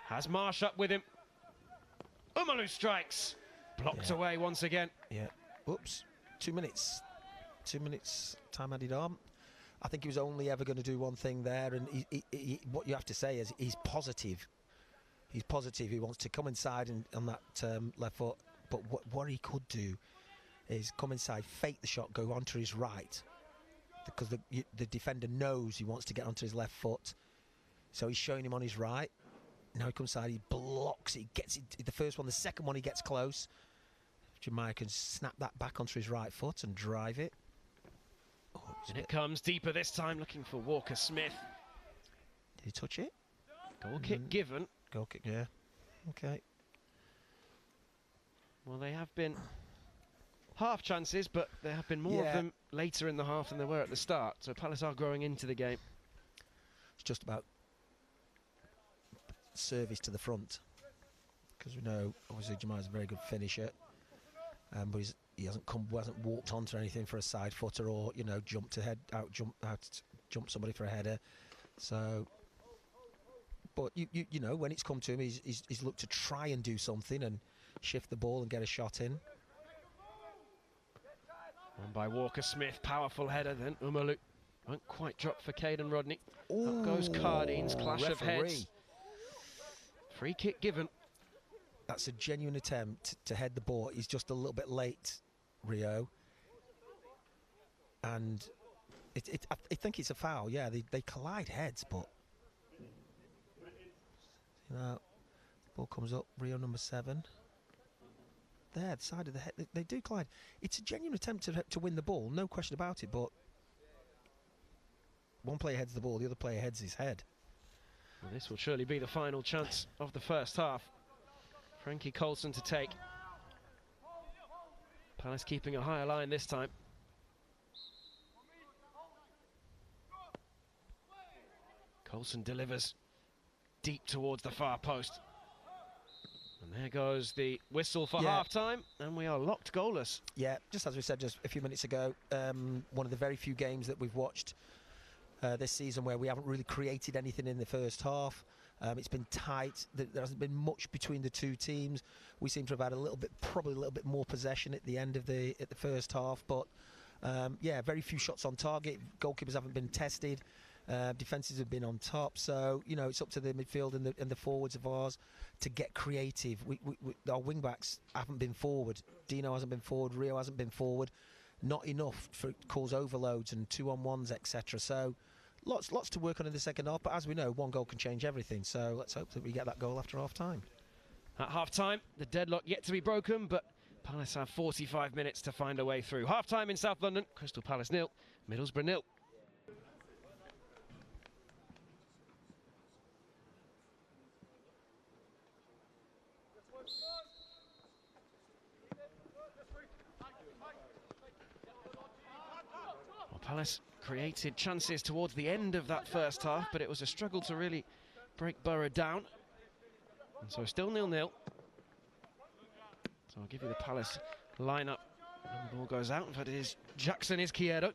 Has Marsh up with him. Umalu strikes. Blocked away once again. Yeah. Oops. 2 minutes. 2 minutes time added on. I think he was only ever going to do one thing there, and he, what you have to say is he's positive. He's positive. He wants to come inside and on that left foot. But what he could do is come inside, fake the shot, go onto his right, because the defender knows he wants to get onto his left foot. So he's showing him on his right. Now he comes inside, he blocks it, he gets it, the first one, the second one he gets close. Jemiah can snap that back onto his right foot and drive it. Oh, and it comes deeper this time, looking for Walker Smith. Did he touch it? Goal kick given. Goal kick, yeah. Okay. Well, they have been half chances, but there have been more of them later in the half than there were at the start. So Palace are growing into the game. It's just about service to the front, because we know obviously Jemiah's a very good finisher, but he hasn't walked onto anything for a side footer, or jumped jump somebody for a header. So, but you know, when it's come to him, he's looked to try and do something and shift the ball and get a shot in. On by Walker Smith, powerful header. Then Umalu won't quite drop for Caden Rodney. Ooh, up goes Cardines, clash referee. of heads. Free kick given. That's a genuine attempt to head the ball. He's just a little bit late, Rio. And I think it's a foul. Yeah, they collide heads, but ball comes up. Rio number 7. There, the side of the head. They do collide. It's a genuine attempt to win the ball, no question about it. But one player heads the ball, the other player heads his head. Well, this will surely be the final chance of the first half. Frankie Coulson to take. Palace keeping a higher line this time. Coulson delivers deep towards the far post. And there goes the whistle for half-time, and we are locked goalless. Yeah, just as we said just a few minutes ago, one of the very few games that we've watched this season where we haven't really created anything in the first half. It's been tight. There hasn't been much between the two teams. We seem to have had probably a little bit more possession at the end of the first half. But yeah, very few shots on target. Goalkeepers haven't been tested. Defences have been on top. So it's up to the midfield and the forwards of ours to get creative. Our wing backs haven't been forward. Dino hasn't been forward. Rio hasn't been forward. Not enough for it to cause overloads and 2-on-1s, etc. So lots to work on in the second half, but as we know, one goal can change everything, so let's hope that we get that goal after half-time. At half-time, the deadlock yet to be broken, but Palace have 45 minutes to find a way through. Half-time in South London, Crystal Palace 0, Middlesbrough 0. Palace created chances towards the end of that first half, but it was a struggle to really break Borough down. And so still 0-0. So I'll give you the Palace lineup. And the ball goes out. In fact, it is Jackson Izquierdo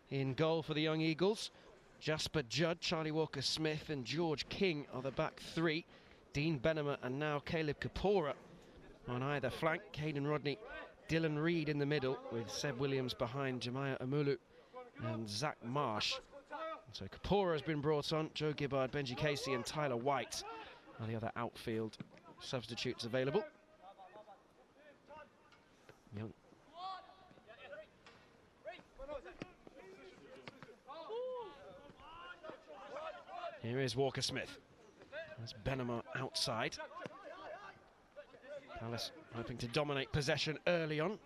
in goal for the Young Eagles. Jasper Judd, Charlie Walker-Smith and George King are the back three. Dean Benema and now Caleb Kapora on either flank. Caden Rodney, Dylan Reid in the middle with Seb Williams behind Jemiah Umalu and Zach Marsh. And so Kapora has been brought on. Joe Gibbard, Benji Casey and Tyler White are the other outfield substitutes available. Young Here is Walker Smith. There's Benema outside. Palace hoping to dominate possession early on.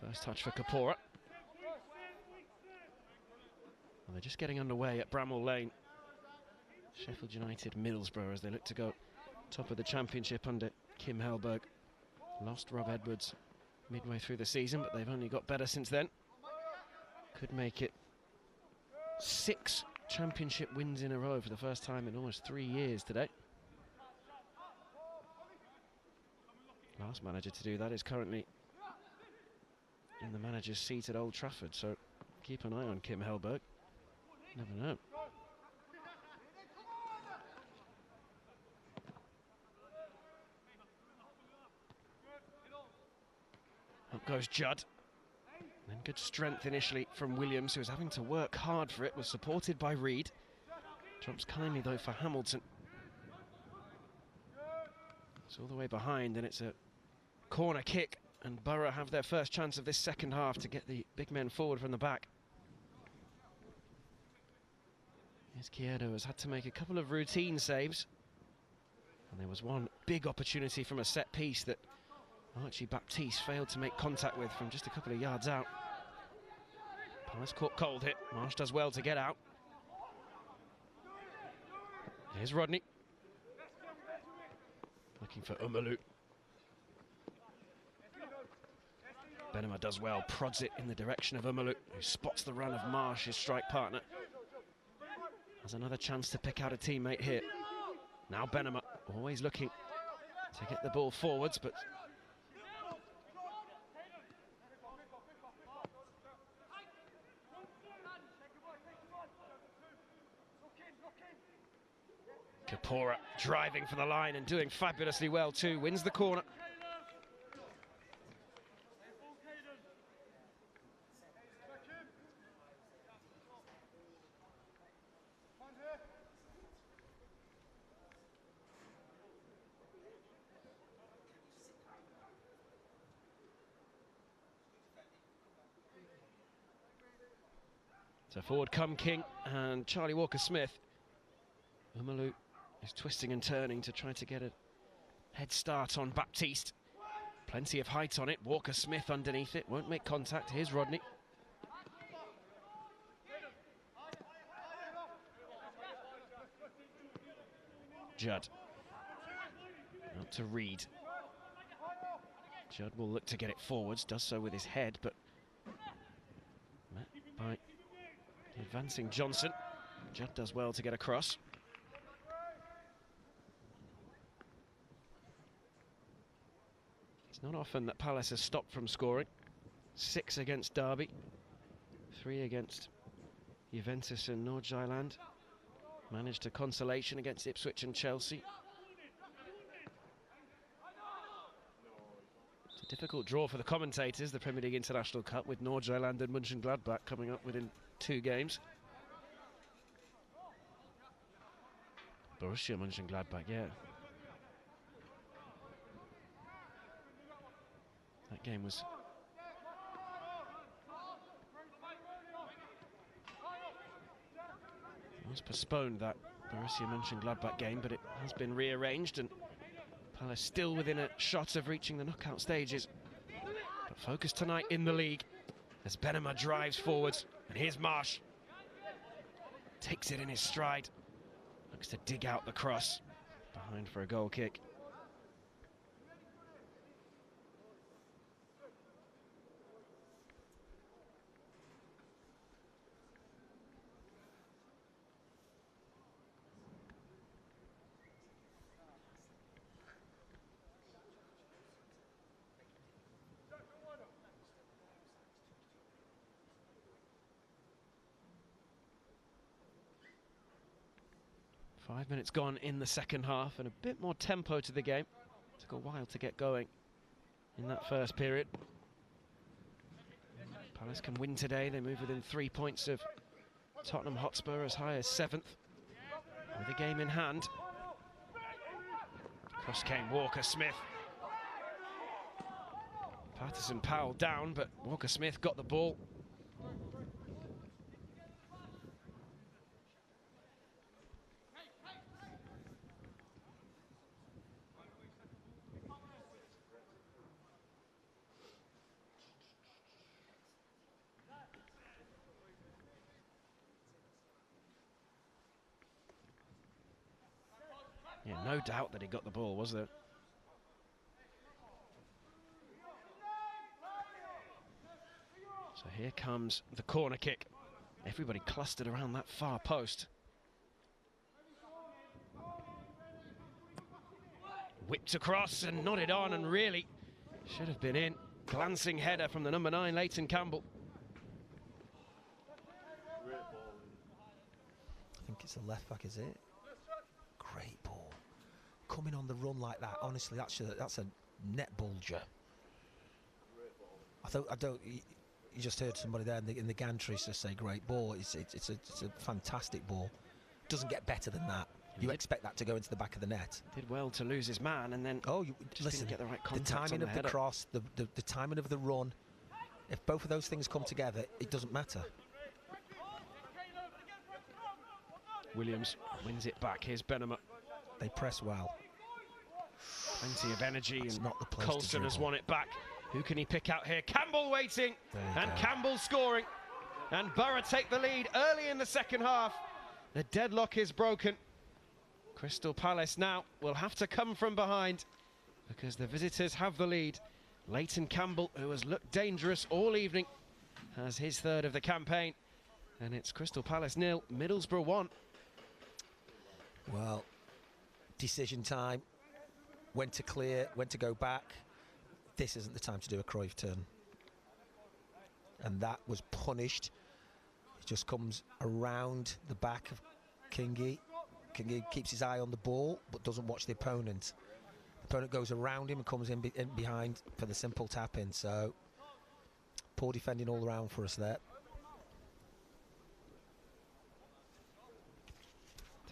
First touch for Kapora. Well, they're just getting underway at Bramall Lane. Sheffield United, Middlesbrough, as they look to go top of the Championship under Kim Hellberg. Lost Rob Edwards midway through the season, but they've only got better since then. Could make it 6 Championship wins in a row for the first time in almost 3 years today. Last manager to do that is currently in the manager's seat at Old Trafford, so keep an eye on Kim Hellberg. Never know. Up goes Judd. And good strength initially from Williams, who was having to work hard for it, was supported by Reed. Drops kindly though for Hamilton. It's all the way behind, and it's a corner kick, and Borough have their first chance of this second half to get the big men forward from the back. Here's Chiedo, has had to make a couple of routine saves, and there was one big opportunity from a set piece that Archie Baptiste failed to make contact with from just a couple of yards out. Palace caught cold hit. Marsh does well to get out. Here's Rodney. Looking for Umalu. Benema does well, prods it in the direction of Umalu, who spots the run of Marsh, his strike partner. Has another chance to pick out a teammate here. Now Benema, always looking to get the ball forwards, but Kapora driving for the line and doing fabulously well too, wins the corner. So forward come King and Charlie Walker-Smith. Umalu is twisting and turning to try to get a head start on Baptiste. Plenty of height on it. Walker-Smith underneath it, won't make contact. Here's Rodney. Judd. Out to Reed. Judd will look to get it forwards, does so with his head, but met by the advancing Johnson. Judd does well to get across. It's not often that Palace has stopped from scoring. 6 against Derby, 3 against Juventus and Nordjylland. Managed a consolation against Ipswich and Chelsea. It's a difficult draw for the commentators, the Premier League International Cup, with Nordjylland and Mönchengladbach coming up within 2 games. Borussia Mönchengladbach, yeah. That game was postponed, that Borussia Mönchengladbach game, but it has been rearranged, and Palace still within a shot of reaching the knockout stages. But focus tonight in the league as Benema drives forwards, and here's Marsh. Takes it in his stride, looks to dig out the cross, behind for a goal kick. Five minutes gone in the second half, and a bit more tempo to the game. Took a while to get going in that first period. Palace can win today. They move within 3 points of Tottenham Hotspur, as high as 7th, with the game in hand. Cross came Walker-Smith. Patterson Powell down, but Walker Smith got the ball. Yeah, no doubt that he got the ball, was there? So here comes the corner kick. Everybody clustered around that far post. Whipped across and nodded on, and really should have been in. Glancing header from the number 9, Leighton Campbell. I think it's the left back, is it? Great ball. Coming on the run like that, honestly, that's a net bulger. You just heard somebody there in the gantries just say great ball. It's a fantastic ball. Doesn't get better than that. You expect that to go into the back of the net. Did well to lose his man, and then listen, didn't get the right contact. The timing on of the cross, the timing of the run. If both of those things come together, it doesn't matter. Williams wins it back. Here's Benema. They press well. Plenty of energy, That's and not the place Colston to has dribble. won it back. Who can he pick out here? Campbell waiting, and go. Campbell scoring. And Borough take the lead early in the second half. The deadlock is broken. Crystal Palace now will have to come from behind because the visitors have the lead. Leighton Campbell, who has looked dangerous all evening, has his third of the campaign. And it's Crystal Palace 0, Middlesbrough 1. Well, decision time. When to clear, when to go back. This isn't the time to do a Cruyff turn. And that was punished. It just comes around the back of Kingy. Kingy keeps his eye on the ball, but doesn't watch the opponent. The opponent goes around him and comes in behind for the simple tap-in. So, poor defending all around for us there.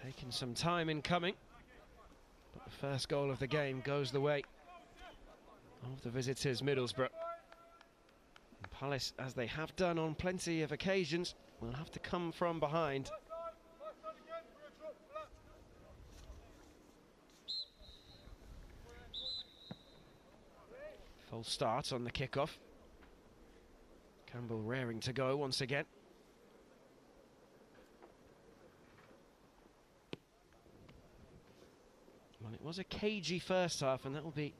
Taking some time in coming. But the first goal of the game goes the way of the visitors, Middlesbrough. And Palace, as they have done on plenty of occasions, will have to come from behind. Full start on the kickoff. Campbell raring to go once again. Well, it was a cagey first half, and that will be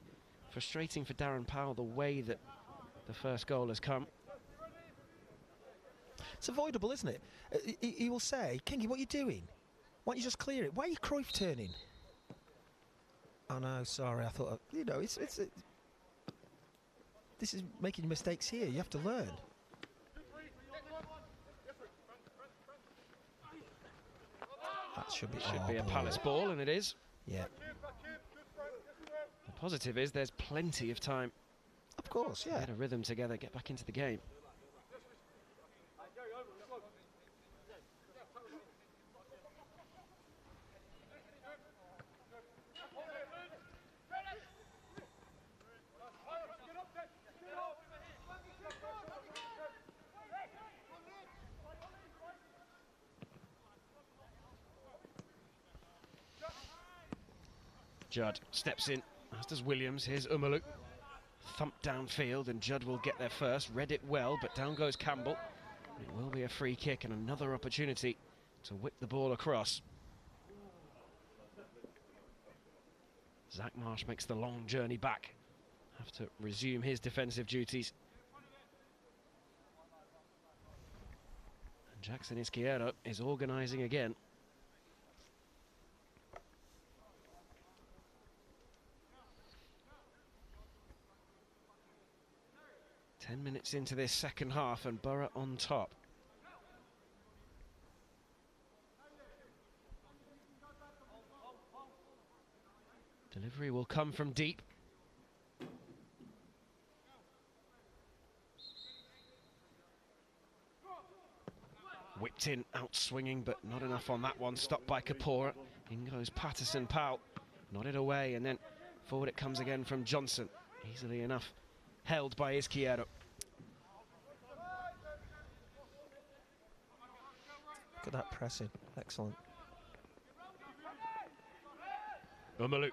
frustrating for Darren Powell, the way that the first goal has come. It's avoidable, isn't it? He will say, Kingy, what are you doing? Why don't you just clear it? Why are you Cruyff turning? Oh no, sorry, I thought, you know, this is making mistakes here. You have to learn. That should be a Palace ball, and it is. Yeah. The positive is there's plenty of time. Of course, yeah. Get a rhythm together, get back into the game. Judd steps in, as does Williams. Here's Umalu. Thumped downfield, and Judd will get there first. Read it well, but down goes Campbell. It will be a free kick and another opportunity to whip the ball across. Zach Marsh makes the long journey back. Have to resume his defensive duties. And Jackson Izquierdo is organising again. Ten minutes into this second half, and Borough on top. Delivery will come from deep. Whipped in, out swinging, but not enough on that one. Stopped by Kapora. In goes Patterson Powell. Nodded away, and then forward it comes again from Johnson. Easily enough held by Izquierdo. Look at that pressing. Excellent. Umalu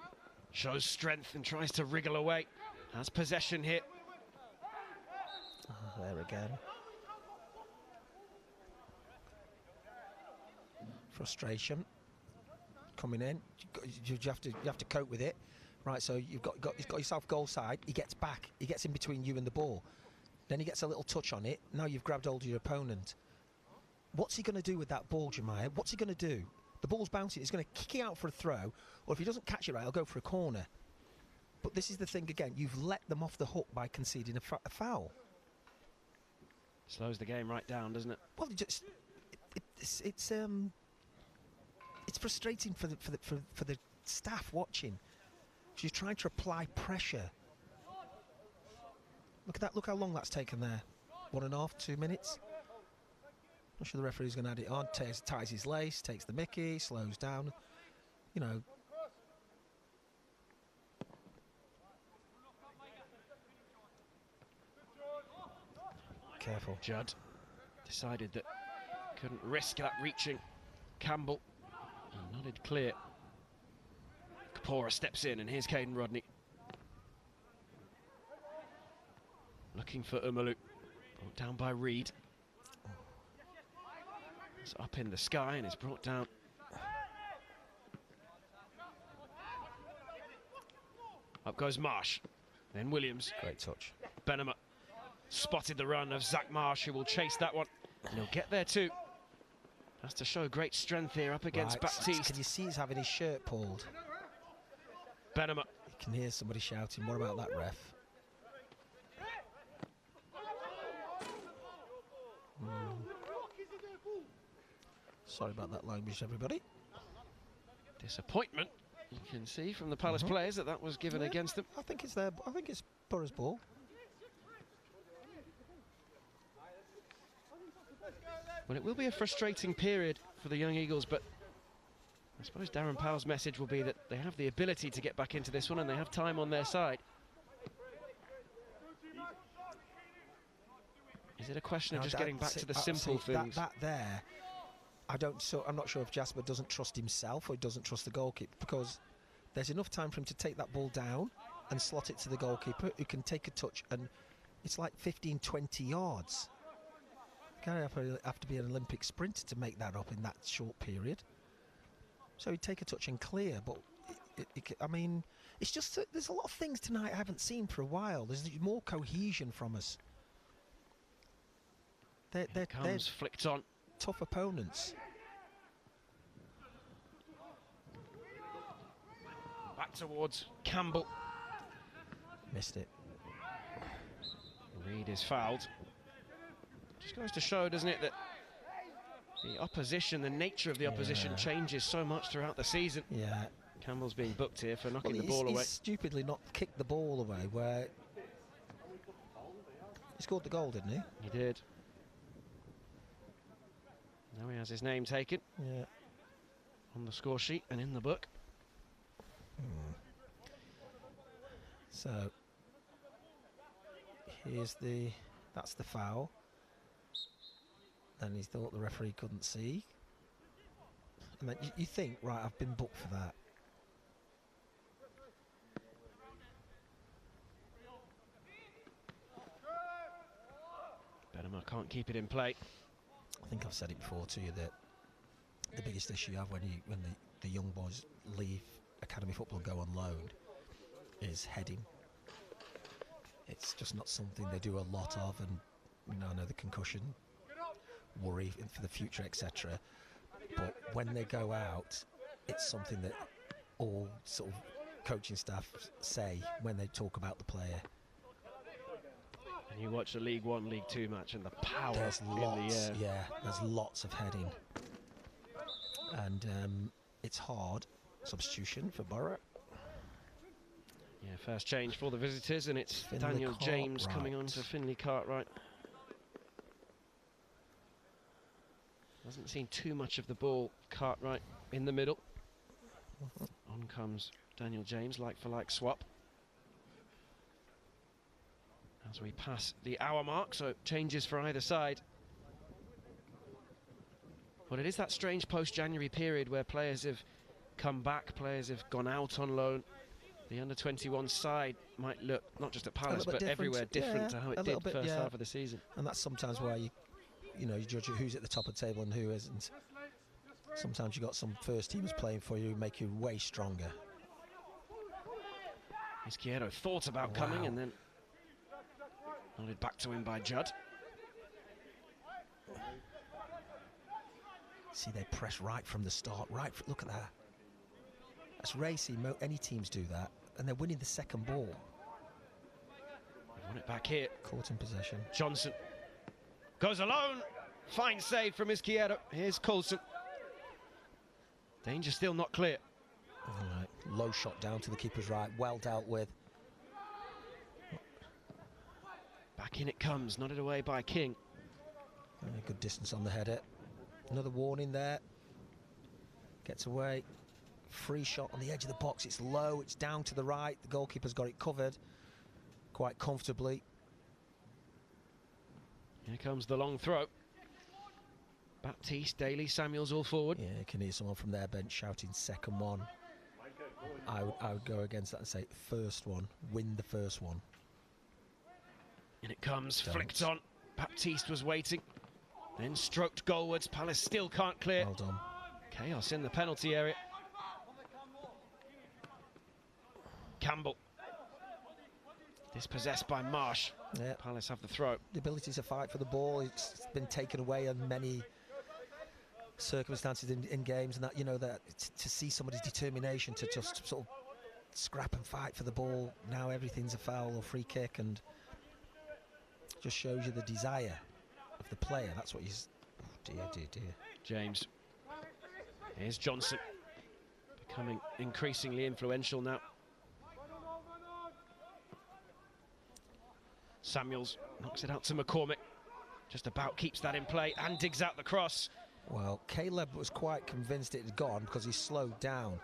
shows strength and tries to wriggle away. Has possession here. There again. Frustration coming in. You have to cope with it, right? So you've got yourself goal side. He gets back. He gets in between you and the ball. Then he gets a little touch on it. Now you've grabbed hold of your opponent. What's he going to do with that ball, Jemiah? What's he going to do? The ball's bouncing. He's going to kick it out for a throw, or if he doesn't catch it right, he'll go for a corner. But this is the thing again. You've let them off the hook by conceding a foul. Slows the game right down, doesn't it? Well, it's frustrating for the staff watching. She's trying to apply pressure. Look at that! Look how long that's taken there. 1.5, 2 minutes. Not sure the referee's going to add it on. Ties his lace, takes the mickey, slows down. You know. Careful. Judd decided that couldn't risk that reaching. Campbell nodded clear. Kapora steps in, and here's Caden Rodney. Looking for Umalu. Brought down by Reed. It's up in the sky and is brought down. Up goes Marsh. Then Williams. Great touch. Benema spotted the run of Zach Marsh, who will chase that one. And he'll get there too. Has to show great strength here up against Baptiste. Can you see he's having his shirt pulled? Benema. You can hear somebody shouting, what about that ref? Sorry about that language, everybody. Disappointment. You can see from the Palace players that was given against them. I think it's their. I think it's Borough's ball. Well, it will be a frustrating period for the young Eagles, but I suppose Darren Powell's message will be that they have the ability to get back into this one and they have time on their side. Is it a question of just getting back to the simple things? That there, I'm not sure if Jasper doesn't trust himself or he doesn't trust the goalkeeper, because there's enough time for him to take that ball down and slot it to the goalkeeper, who can take a touch, and it's like 15, 20 yards. You have to be an Olympic sprinter to make that up in that short period. So he'd take a touch and clear, but I mean, it's just that there's a lot of things tonight I haven't seen for a while. There's more cohesion from us. They're flicked on. Tough opponents. Back towards Campbell. Missed it. Reed is fouled. Just goes to show, doesn't it, that the opposition, the nature of the opposition changes so much throughout the season. Yeah. Campbell's being booked here for knocking the ball away. He's stupidly not kicked the ball away, where he scored the goal, didn't he? He did. Now he has his name taken. Yeah. On the score sheet and in the book. So that's the foul. And he thought the referee couldn't see. And then you think, right, I've been booked for that. Benema can't keep it in play. I think I've said it before to you that the biggest issue you have when the young boys leave academy football and go on loan is heading. It's just not something they do a lot of, and I know the concussion worry for the future, etc. But when they go out, it's something that all sort of coaching staff say when they talk about the player. And you watch the League One, League Two match, and the power in the air. Yeah, there's lots of heading, and it's hard. Substitution for Borough. Yeah, first change for the visitors, and it's Finlay Daniel James Cartwright coming on to Finlay Cartwright. Hasn't seen too much of the ball, Cartwright in the middle. On comes Daniel James, like for like swap. as we pass the hour mark, so changes for either side. Well, it is that strange post-January period where players have come back, players have gone out on loan. The under-21 side might look, not just at Palace, but everywhere, different to how it did first half of the season. And that's sometimes why you judge who's at the top of the table and who isn't. Sometimes you've got some first teamers playing for you who make you way stronger. Izquierdo thought about coming and then nodded back to him by Judd. See, they press right from the start. Look at that. That's racy. Any teams do that, and they're winning the second ball. They've won it back here. Caught in possession. Johnson goes alone. Fine save from Izquierdo. Here's Coulson. Danger still not clear. All right. Low shot down to the keeper's right. Well dealt with. Back in it comes. Nodded away by King. Good distance on the header. Another warning there. Gets away. Free shot on the edge of the box. It's low. It's down to the right. The goalkeeper's got it covered quite comfortably. Here comes the long throw. Baptiste, Daly, Samuels all forward. Yeah, you can hear someone from their bench shouting second one. I would go against that and say first one. Win the first one. And it comes, flicked on. Baptiste was waiting. Then stroked goalwards. Palace still can't clear. Well done. Chaos in the penalty area. Campbell. Dispossessed by Marsh. Yeah. Palace have the throw. The ability to fight for the ball, it's been taken away on many circumstances in games, and that, that to see somebody's determination to just sort of scrap and fight for the ball, now everything's a foul or free kick, and just shows you the desire of the player. That's what he's... Oh dear. James. Here's Johnson. Becoming increasingly influential now. Samuels knocks it out to McCormick. Just about keeps that in play and digs out the cross. Well, Caleb was quite convinced it had gone because he slowed down.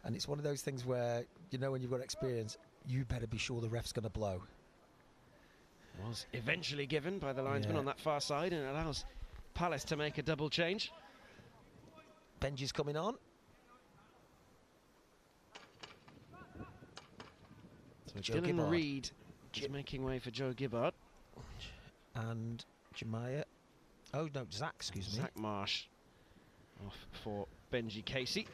And it's one of those things where, when you've got experience, you better be sure the ref's going to blow. Was eventually given by the linesman on that far side, and it allows Palace to make a double change. Benji's coming on. So Dylan Reid is making way for Joe Gibbard. And Jemiah. Oh, no, Zach, excuse me. Zach Marsh off for Benji Casey.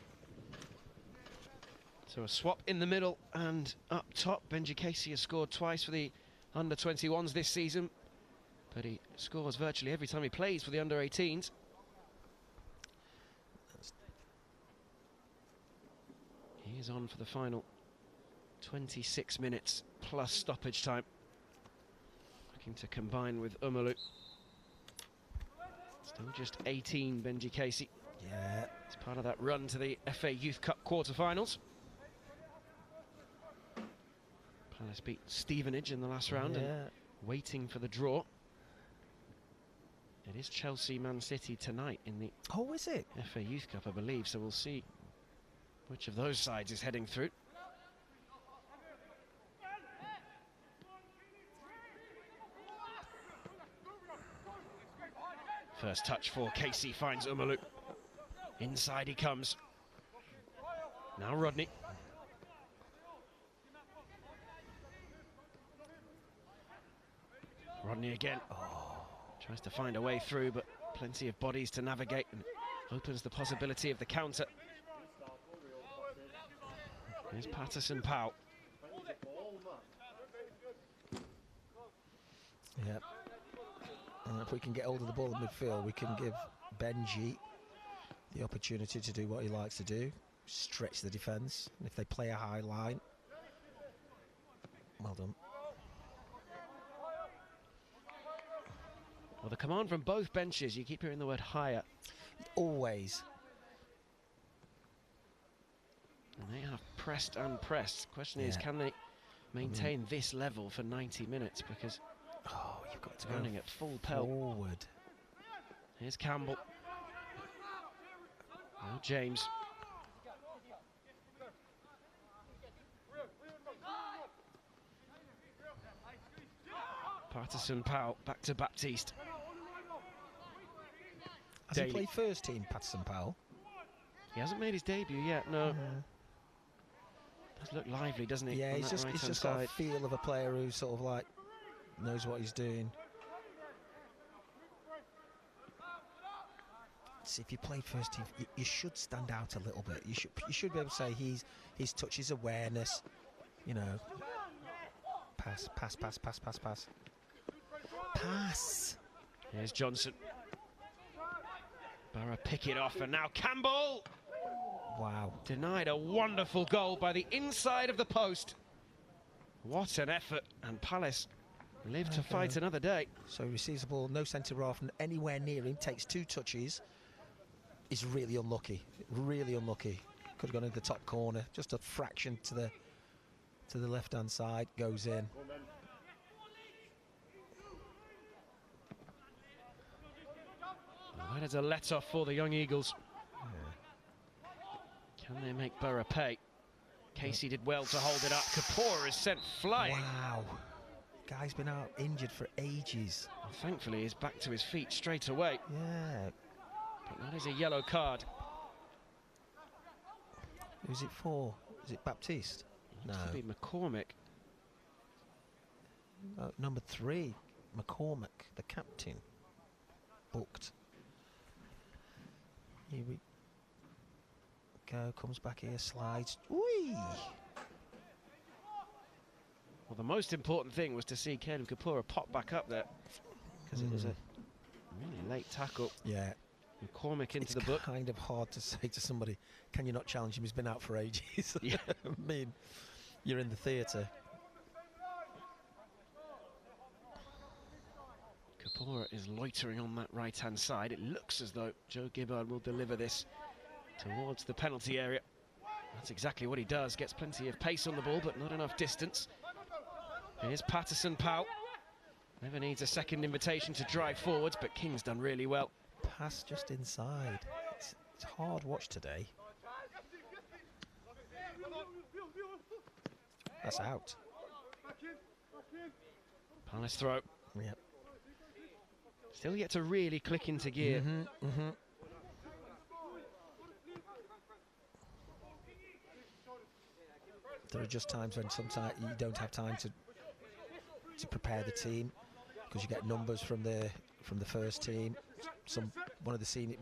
So a swap in the middle and up top. Benji Casey has scored twice for the under-21s this season, but he scores virtually every time he plays for the under-18s. He is on for the final 26 minutes plus stoppage time. Looking to combine with Umalu. Still just 18, Benji Casey. Yeah. It's part of that run to the FA Youth Cup quarter-finals. Palace beat Stevenage in the last round and waiting for the draw. It is Chelsea-Man City tonight in the is it? FA Youth Cup, I believe, so we'll see which of those sides is heading through. First touch for Casey, finds Umalu. Inside he comes. Now Rodney. Rodney again. Tries to find a way through, but plenty of bodies to navigate, and opens the possibility of the counter. Here's Patterson Powell. Yeah. And if we can get hold of the ball in midfield, we can give Benji the opportunity to do what he likes to do, stretch the defence. And if they play a high line, well done. Well, the command from both benches, you keep hearing the word higher. Always. And they have pressed and pressed. Question is, can they maintain this level for 90 minutes? Because you've got to running go at full pelt. Forward. Here's Campbell. Now James. Patterson Powell back to Baptiste. Has he played first team, Patterson Powell? He hasn't made his debut yet, no. Does look lively, doesn't he? Yeah, he's just got a feel of a player who sort of like knows what he's doing. See, if you play first team, you should stand out a little bit. You should be able to say his touch, his awareness, you know. Pass. Here's Johnson. Borough pick it off, and now Campbell! Wow. Denied a wonderful goal by the inside of the post. What an effort, and Palace live to fight another day. So he receives the ball, no centre half, and anywhere near him, takes 2 touches. He's really unlucky, really unlucky. Could have gone into the top corner, just a fraction to the left-hand side, goes in. That is a let-off for the young Eagles. Can they make Borough pay? Casey did well to hold it up. Kapoor is sent flying. Wow. Guy's been out injured for ages. Well, thankfully, he's back to his feet straight away. Yeah. But that is a yellow card. Who's it for? Is it Baptiste? No. It could be McCormick. Number 3, McCormick, the captain. Booked. Here we go, comes back here, slides. Whee! Well, the most important thing was to see Caleb Kapoor pop back up there, because it was a really late tackle. Yeah. McCormick into the book. It's kind of hard to say to somebody, can you not challenge him? He's been out for ages. Yeah. I mean, you're in the theatre. Kapoor is loitering on that right-hand side. It looks as though Joe Gibbard will deliver this towards the penalty area. That's exactly what he does. Gets plenty of pace on the ball, but not enough distance. Here's Patterson Powell. Never needs a second invitation to drive forwards, but King's done really well. Pass just inside. It's hard watch today. That's out. Palace throw. Yep. Still yet to really click into gear. There are just times when sometimes you don't have time to prepare the team, because you get numbers from the first team. One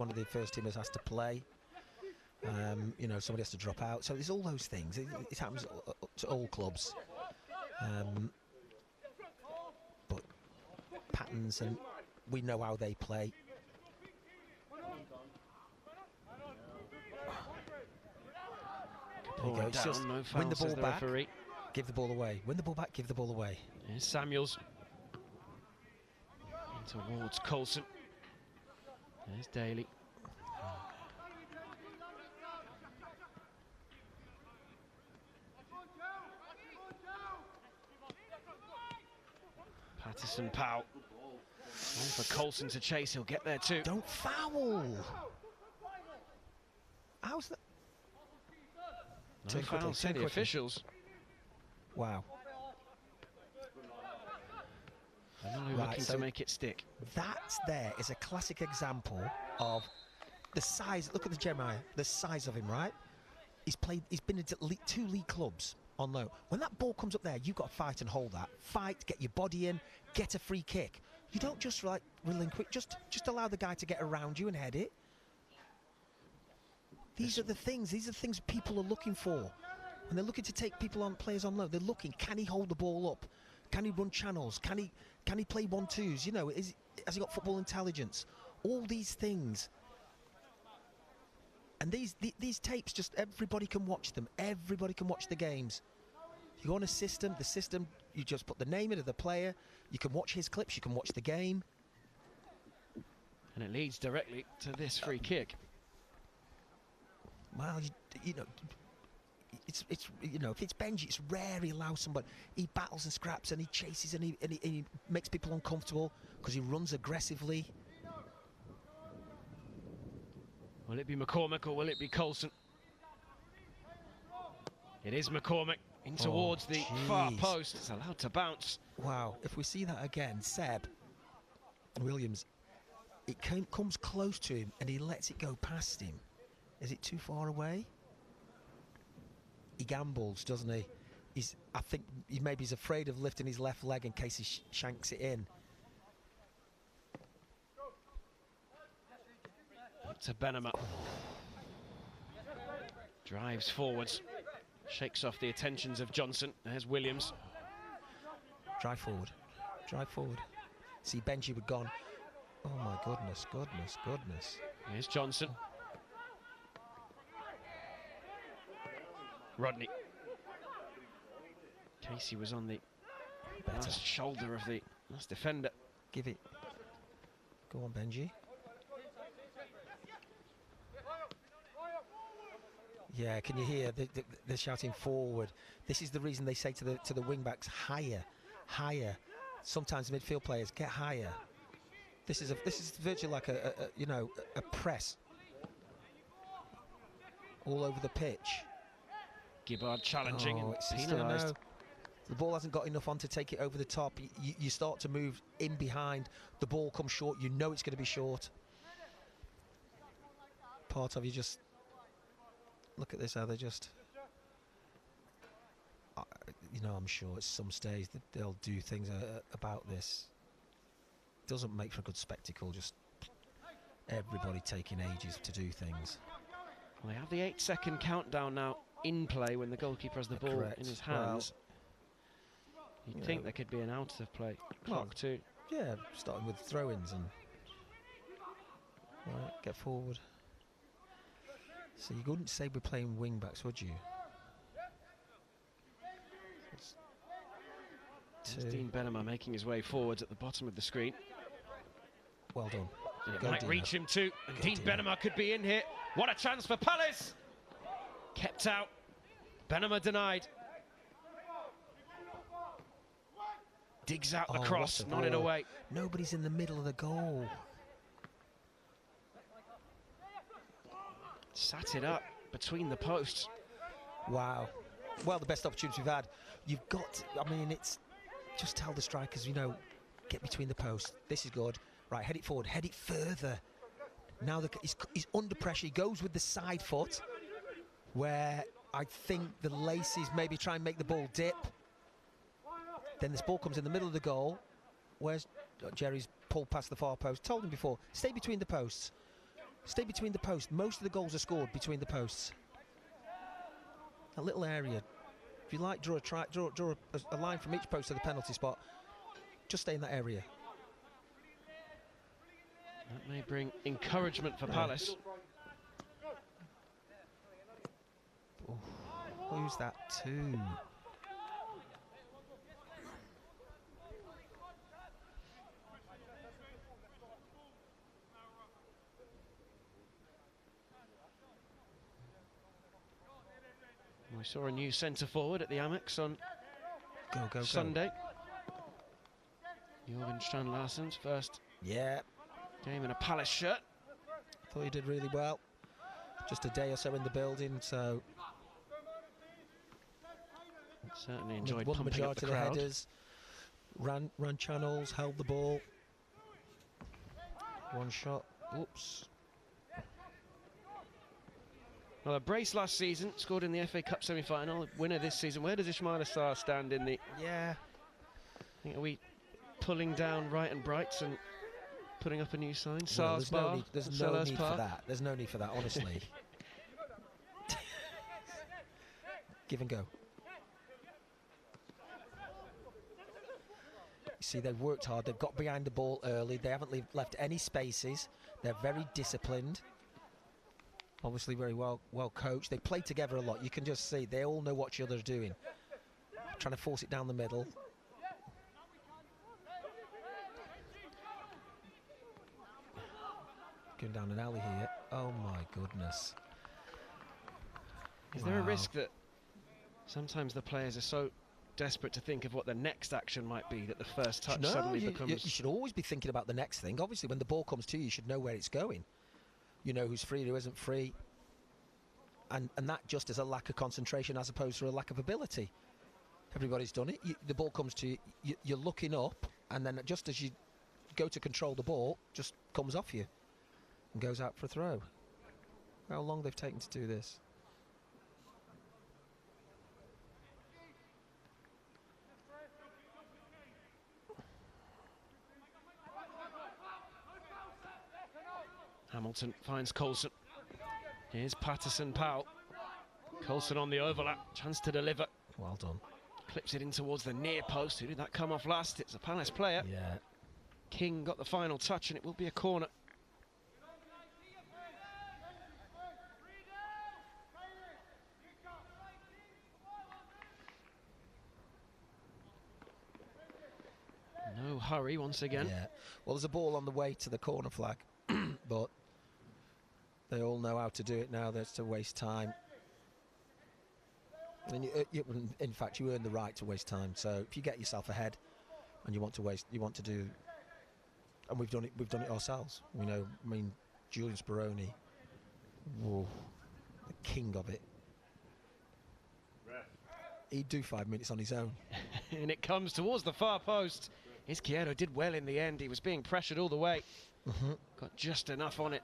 of the first teamers has to play. You know, somebody has to drop out. So there's all those things. It happens to all clubs. But patterns, and we know how they play. There you go. It's just win the ball back, give the ball away. Win the ball back, give the ball away. Here's Samuels. In towards Coulson. There's Daly. Patterson Powell. On for Coulson to chase, he'll get there too. Don't foul! How's that? No foul, say the officials. Wow. Looking to make it stick. That there is a classic example of the size. Look at the Jeremiah, the size of him, right? He's been in 2 league clubs on loan. When that ball comes up there, you've got to fight and hold that. Fight, get your body in, get a free kick. You don't just like relinquish, just allow the guy to get around you and head it. These are the things people are looking for. When they're looking to take players on loan, they're looking, can he hold the ball up? Can he run channels? Can he play 1-2s? You know, has he got football intelligence? All these things. And these tapes, just everybody can watch them. Everybody can watch the games. You go on the system, you just put the name into the player. You can watch his clips. You can watch the game. And it leads directly to this free kick. Well, you know, it's you know, if it's Benji, it's rare he allows somebody. He battles and scraps and he chases and he makes people uncomfortable because he runs aggressively. Will it be McCormick or will it be Coulson? It is McCormick. In towards the far post. It's allowed to bounce. Wow, if we see that again, Seb Williams, it comes close to him and he lets it go past him. Is it too far away? He gambles, doesn't he? I think maybe he's afraid of lifting his left leg in case he shanks it in. To Benema. Drives forwards. Shakes off the attentions of Johnson. There's Williams. Drive forward. Drive forward. See, Benji would gone. Oh my goodness, goodness, goodness. Here's Johnson. Rodney. Casey was on the last shoulder of the last defender. Give it. Go on, Benji. Yeah, can you hear they're shouting forward? This is the reason they say to the wing backs, higher, higher. Sometimes midfield players get higher. This is virtually like a press all over the pitch. Gibbard challenging and it's penalised. no. The ball hasn't got enough on to take it over the top. You start to move in behind. The ball comes short. You know it's going to be short. Part of you just look at this. How they just, I'm sure at some stage that they'll do things about this. Doesn't make for a good spectacle. Just everybody taking ages to do things. Well, they have the 8-second countdown now in play when the goalkeeper has the ball in his hands. You'd think there could be an out of play clock too. Yeah, starting with throw-ins and right, get forward. So you wouldn't say we're playing wing backs, would you? Dean Benema making his way forwards at the bottom of the screen. Well done. It might reach him too. And Dean Benema could be in here. What a chance for Palace! Kept out. Benema denied. Digs out the cross, nodded away. Nobody's in the middle of the goal. Sat it up between the posts. Wow. Well, the best opportunity we've had. You've got, it's just tell the strikers, get between the posts. This is good. Right, head it forward, head it further. Now he's under pressure. He goes with the side foot, where I think the laces maybe try and make the ball dip. Then this ball comes in the middle of the goal. Where's Jerry's pulled past the far post? Told him before, stay between the posts. Stay between the posts. Most of the goals are scored between the posts. A little area. If you like, draw a line from each post to the penalty spot. Just stay in that area. That may bring encouragement for Palace. Oh, who's that to? We saw a new centre forward at the Amex on Sunday. Jorgen Strand-Larsen's first game in a Palace shirt. Thought he did really well. Just a day or so in the building, so certainly enjoyed won pumping the up the majority crowd. of the headers, ran channels, held the ball. One shot. Oops. Well, a brace last season, scored in the FA Cup semi-final, winner this season. Where does Ismail Assar stand in the... Yeah. Are we pulling down Wright and Brights and putting up a new sign? Well, SARS bar. there's no need for that. There's no need for that, honestly. Give and go. You see, they've worked hard. They've got behind the ball early. They haven't left any spaces. They're very disciplined. Obviously very well coached. They play together a lot. You can just see they all know what each other's doing. Trying to force it down the middle. Going down an alley here. Oh my goodness. Is there a risk that sometimes the players are so desperate to think of what the next action might be that the first touch suddenly becomes... You should always be thinking about the next thing. Obviously, when the ball comes to you, you should know where it's going. You know who's free, who isn't free. And that just is a lack of concentration as opposed to a lack of ability. Everybody's done it. The ball comes to you, you're looking up, and then just as you go to control the ball, just comes off you and goes out for a throw. How long they've taken to do this? Hamilton finds Coulson. Here's Patterson-Powell. Coulson on the overlap, chance to deliver. Well done. Clips it in towards the near post. Who did that come off last? It's a Palace player. Yeah. King got the final touch, and it will be a corner. No hurry once again. Yeah. Well, there's a ball on the way to the corner flag, but they all know how to do it now. That's to waste time. And in fact, you earn the right to waste time. So if you get yourself ahead and you want to do, and we've done it ourselves. You know, I mean, Julian Speroni, whoa, the king of it. He'd do 5 minutes on his own. And it comes towards the far post. Izquierdo did well in the end. He was being pressured all the way. Got just enough on it.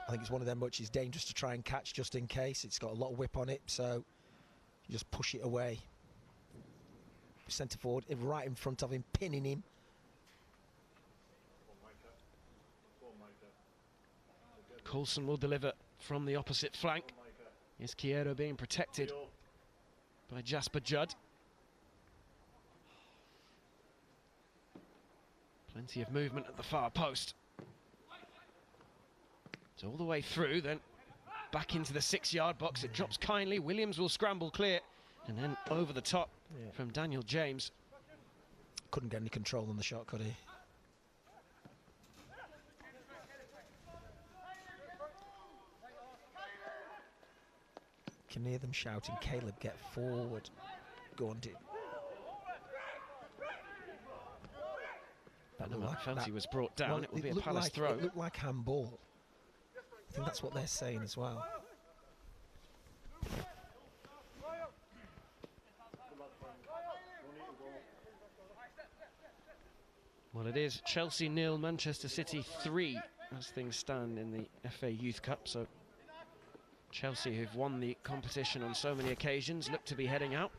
I think it's one of them which is dangerous to try and catch just in case. It's got a lot of whip on it, so you just push it away. Centre forward, right in front of him, pinning him. Coulson will deliver from the opposite flank. Izquierdo being protected by Jasper Judd. Plenty of movement at the far post. So all the way through, then back into the 6-yard box. It drops kindly. Williams will scramble clear, and then over the top from Daniel James. Couldn't get any control on the shot, could he? Can hear them shouting, "Caleb, get forward." Go on, dude. Felt he was brought down. Well, it will be a Palace throw. It looked like handball. I think that's what they're saying as well. Well, it is Chelsea 0, Manchester City 3 as things stand in the FA Youth Cup. So Chelsea, who've won the competition on so many occasions, look to be heading out.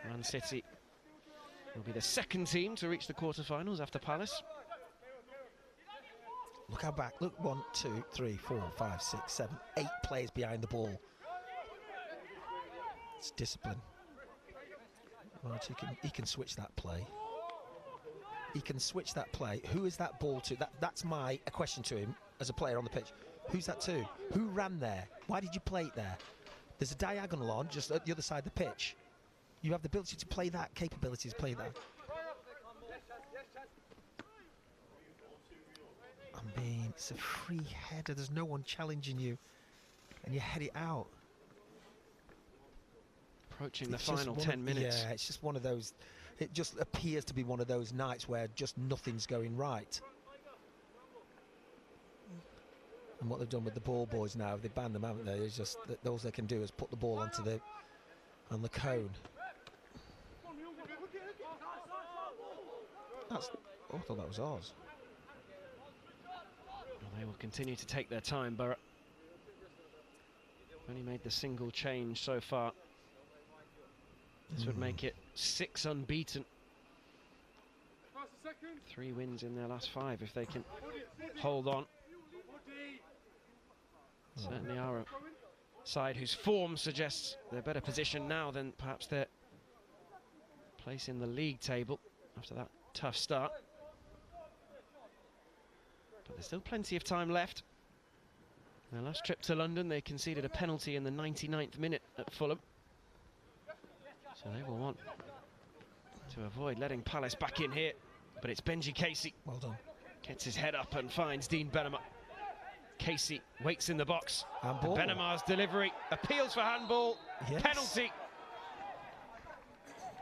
Man City will be the second team to reach the quarterfinals after Palace. Look how back. Look, 1, 2, 3, 4, 5, 6, 7, 8 players behind the ball. It's discipline. Right, he can switch that play. He can switch that play. Who is that ball to? That's my question to him as a player on the pitch. Who's that to? Who ran there? Why did you play it there? There's a diagonal on just at the other side of the pitch. You have the ability to play that, capability to play that. I mean, it's a free header. There's no one challenging you, and you head it out. Approaching the final 10 minutes. Yeah, it's just one of those. It just appears to be one of those nights where just nothing's going right. And what they've done with the ball boys now, they've banned them, haven't they? It's just that all they can do is put the ball on the cone. I thought that was ours. Well, they will continue to take their time, Borough. Only made the single change so far. This would make it 6 unbeaten. 3 wins in their last 5 if they can hold on. Certainly are a side whose form suggests they're better positioned now than perhaps their place in the league table after that tough start. But there's still plenty of time left. Their last trip to London, they conceded a penalty in the 99th minute at Fulham. So they will want to avoid letting Palace back in here. But it's Benji Casey. Well done. Gets his head up and finds Dean Benema. Casey waits in the box. Handball. Benema's delivery. Appeals for handball. Yes. Penalty.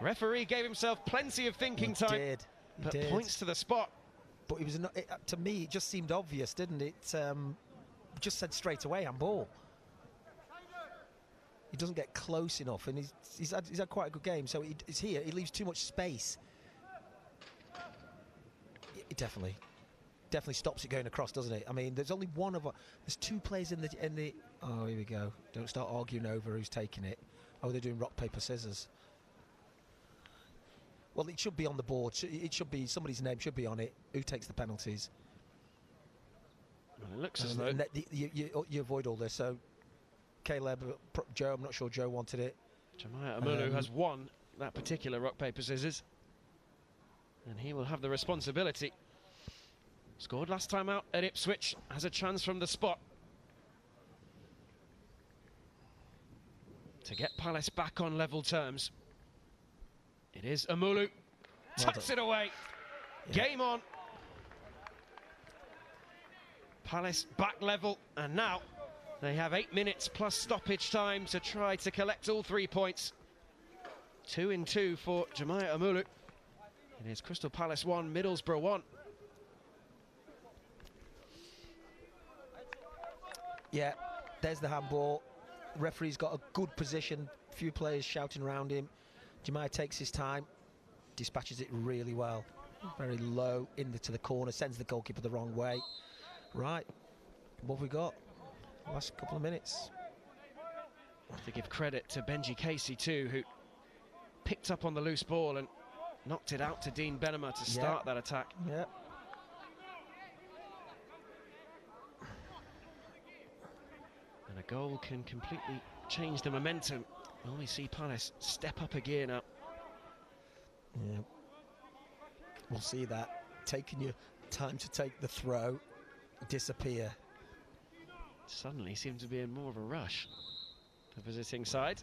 Referee gave himself plenty of thinking time. But points to the spot. But it was to me, it just seemed obvious, didn't it? Just said straight away handball. he doesn't get close enough, and he's had quite a good game. So he's here. He leaves too much space. It definitely stops it going across, doesn't it? I mean, there's only one of there's two players in the. Oh, here we go. Don't start arguing over who's taking it. Oh, they're doing rock paper scissors. Well, it should be on the board. It should be, somebody's name should be on it. Who takes the penalties? Well, it looks as though you avoid all this. So Caleb, Joe, I'm not sure Joe wanted it. Jemiah Amulu has won that particular rock paper scissors, and he will have the responsibility. Scored last time out at Ipswich, has a chance from the spot to get Palace back on level terms. It is Amulu, tucks it away, game on. Palace back level, and now they have 8 minutes plus stoppage time to try to collect all 3 points. 2 in 2 for Jemiah Amulu. It is Crystal Palace 1, Middlesbrough 1. Yeah, there's the handball. The referee's got a good position, few players shouting around him. Jemiah takes his time, dispatches it really well. Very low to the corner, sends the goalkeeper the wrong way. Right, what have we got? Last couple of minutes. To give credit to Benji Casey too, who picked up on the loose ball and knocked it out to Dean Benema to start that attack. Yeah. And a goal can completely change the momentum. Well, we see Palace step up a gear now. Yeah. We'll see that. Taking your time to take the throw, disappear. Suddenly seems to be in more of a rush. The visiting side.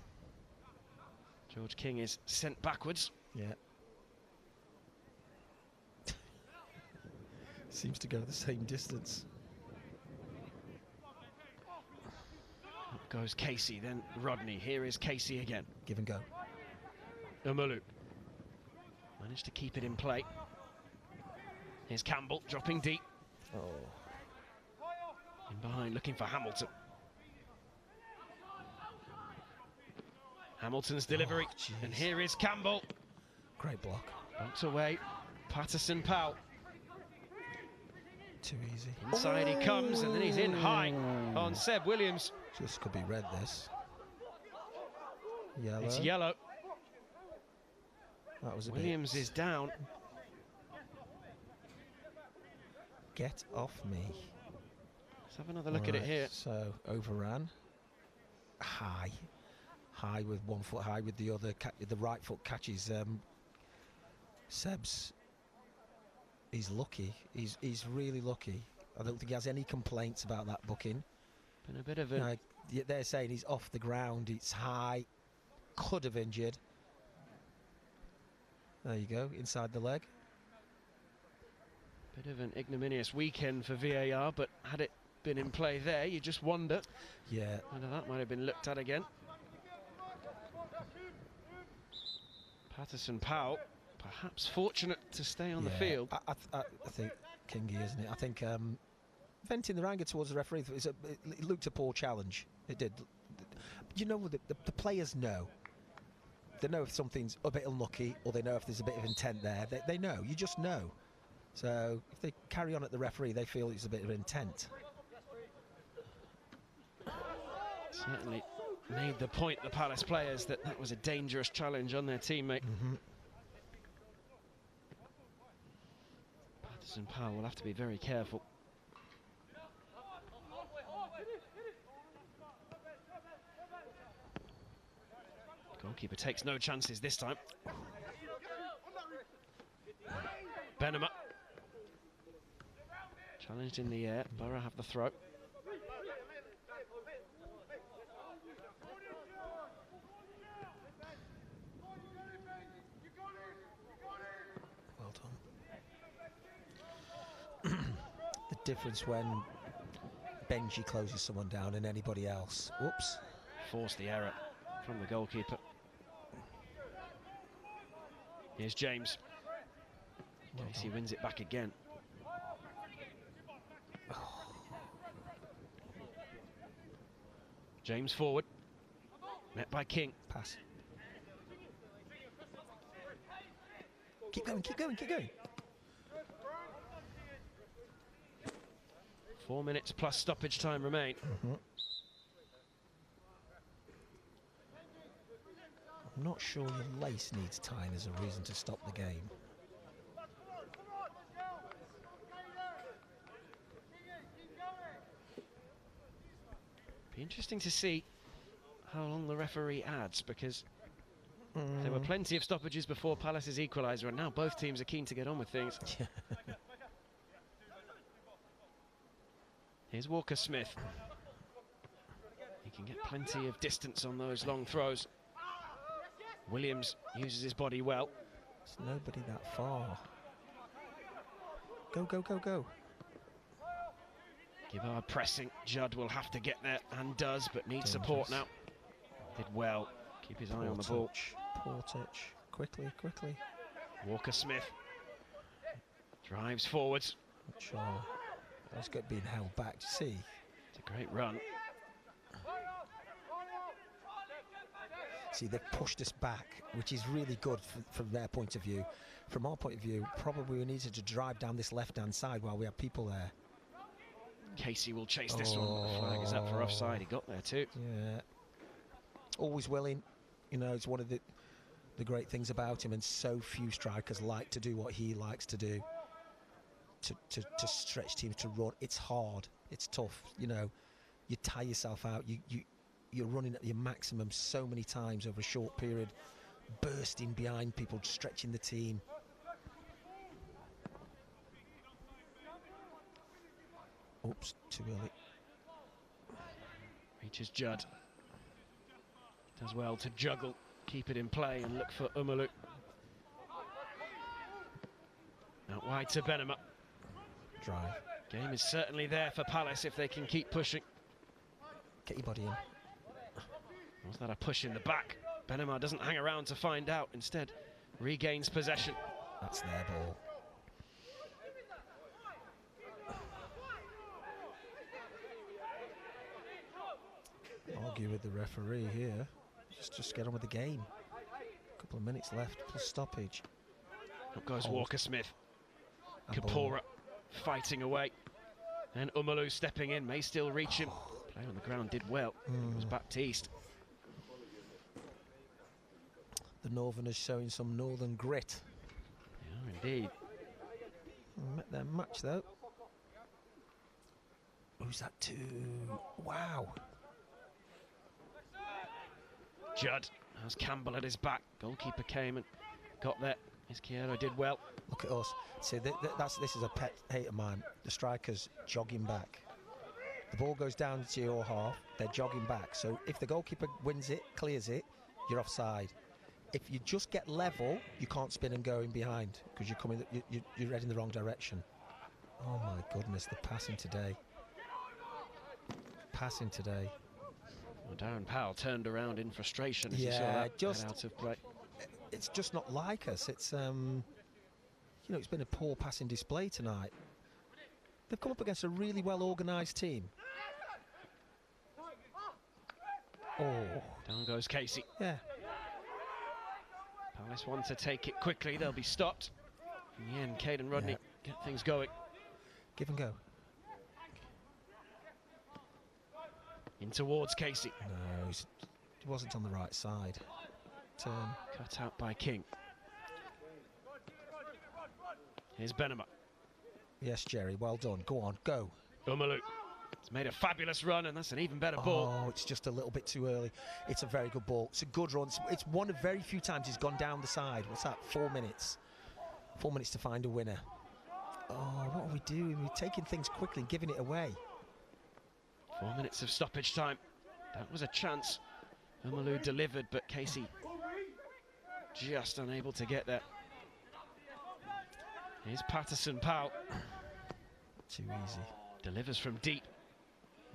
George King is sent backwards. Yeah. Seems to go the same distance. Up goes Casey, then Rodney. Here is Casey again. Give and go. Amulu managed to keep it in play. Here's Campbell dropping deep. Oh. In behind, looking for Hamilton. Hamilton's delivery, and here is Campbell. Great block. Bounce away, Patterson Powell. Too easy. Inside he comes, and then he's in high on Seb Williams. This could be red, this. Yellow. It's yellow. That was a Williams is down. Get off me. Let's have another look at it here. So, overran. High with 1 foot high with the other. The right foot catches Seb's. He's lucky. He's really lucky. I don't think he has any complaints about that booking. Been a bit of a... they're saying he's off the ground. It's high. Could have injured. There you go, inside the leg. Bit of an ignominious weekend for VAR, but had it been in play there, you just wonder whether that might have been looked at again. Patterson Powell, perhaps fortunate to stay on the field. I think Kingy, isn't it? I think venting the anger towards the referee, it looked a poor challenge. It did. You know, the players know. They know if something's a bit unlucky, or they know if there's a bit of intent there. They know. You just know. So if they carry on at the referee, they feel it's a bit of intent. Certainly made the point, the Palace players, that was a dangerous challenge on their teammate. Patterson Powell will have to be very careful. Goalkeeper takes no chances this time. Benema. Challenged in the air. Borough have the throw. Well done. The difference when Benji closes someone down and anybody else. Whoops. Forced the error from the goalkeeper. Here's James. Casey wins it back again. James forward. Met by King. Pass. Keep going, keep going, keep going. 4 minutes plus stoppage time remain. I'm not sure your lace needs tying as a reason to stop the game. Be interesting to see how long the referee adds, because there were plenty of stoppages before Palace's equaliser, and now both teams are keen to get on with things. Here's Walker-Smith. He can get plenty of distance on those long throws. Williams uses his body well. There's nobody that far. Go, go, go, go. Gibbard pressing. Judd will have to get there, and does, but needs support now. Did well. Keep his eye on the ball. Poor touch. Quickly, quickly. Walker-Smith drives forwards. Not sure. That's got being held back. See, It's a great run. See, they've pushed us back, which is really good from their point of view. From our point of view, probably we needed to drive down this left-hand side while we have people there. Casey will chase this one. The flag is up for offside. He got there too. Yeah. Always willing. You know, it's one of the great things about him, and so few strikers like to do what he likes to do. To stretch teams, to run. It's hard. It's tough. You know, you tire yourself out. You're running at your maximum so many times over a short period, bursting behind people, stretching the team. Oops, too early. Reaches Judd. Does well to juggle, keep it in play, and look for Umalu. Out wide to Benema. Drive. Game is certainly there for Palace if they can keep pushing. Get your body in. Was that a push in the back? Benema doesn't hang around to find out. Instead, regains possession. That's their ball. Argue with the referee here. Just get on with the game. A couple of minutes left plus stoppage. Up goes Walker-Smith. Kapora fighting away. And Umalu stepping in, may still reach him. Play on the ground did well. It was Baptiste. The Northerners showing some northern grit. Yeah, indeed. Met their match though. Who's that to? Wow. Judd has Campbell at his back. Goalkeeper came and got there. Izquierdo did well. Look at us. See, this is a pet hate of mine. The strikers jogging back. The ball goes down to your half. They're jogging back. So if the goalkeeper wins it, clears it, you're offside. If you just get level, you can't spin and go in behind because you're coming. You're heading the wrong direction. Oh my goodness, the passing today. Passing today. Well, Darren Powell turned around in frustration as he saw that just out of play. It's just not like us. It's you know, it's been a poor passing display tonight. They've come up against a really well organised team. Oh, Down goes Casey. yeah. Palace want to take it quickly. They'll be stopped. In the end, Caden Rodney get things going. Give and go. In towards Casey. No, he wasn't on the right side. Turn. Cut out by King. Here's Benema. Yes, Jerry, well done. Go on, go. Umalu. It's made a fabulous run, and that's an even better ball. Oh, it's just a little bit too early. It's a very good ball. It's a good run. It's one of very few times he's gone down the side. What's that? 4 minutes. 4 minutes to find a winner. Oh, what are we doing? We're taking things quickly and giving it away. 4 minutes of stoppage time. That was a chance. Umalu delivered, but Casey just unable to get there. Here's Patterson Powell. Too easy. Delivers from deep.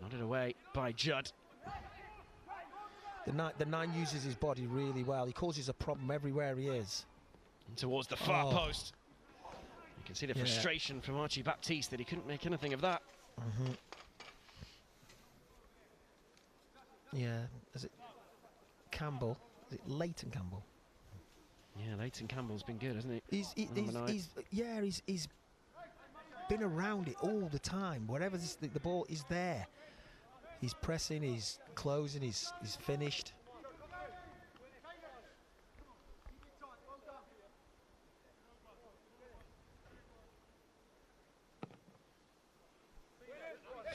Nodded away by Judd. The nine uses his body really well. He causes a problem everywhere he is. And towards the far post. You can see the frustration from Archie Baptiste that he couldn't make anything of that. Yeah, Campbell. Is it Leighton Campbell? Yeah, Leighton Campbell's been good, hasn't he? He's been around it all the time. Wherever the ball is there, he's pressing, he's closing, he's finished.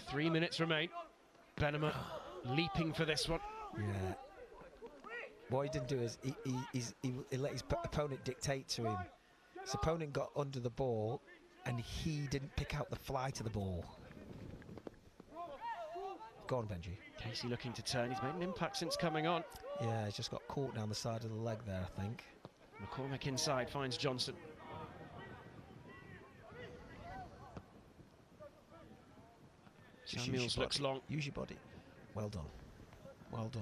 Three minutes remain. Benema leaping for this one. Yeah. What he didn't do is he let his opponent dictate to him. His opponent got under the ball and he didn't pick out the fly to the ball. Go on, Benji. Casey looking to turn. He's made an impact since coming on. Yeah, he's just got caught down the side of the leg there, I think. McCormick inside finds Johnson. Samuels looks long. Use your body. Well done. Well done.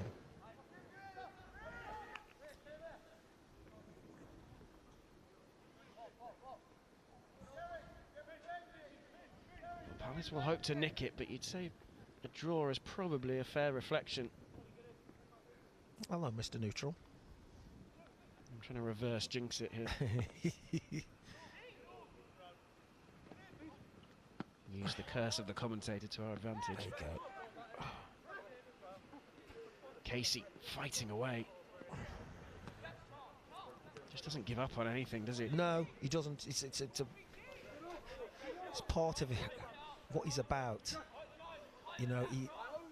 Palace will hope to nick it, but you'd say a draw is probably a fair reflection. Hello, Mr. Neutral. I'm trying to reverse jinx it here. Use the curse of the commentator to our advantage. There you go. Casey fighting away. Just doesn't give up on anything, does he? No, he doesn't. It's part of it, what he's about. You know,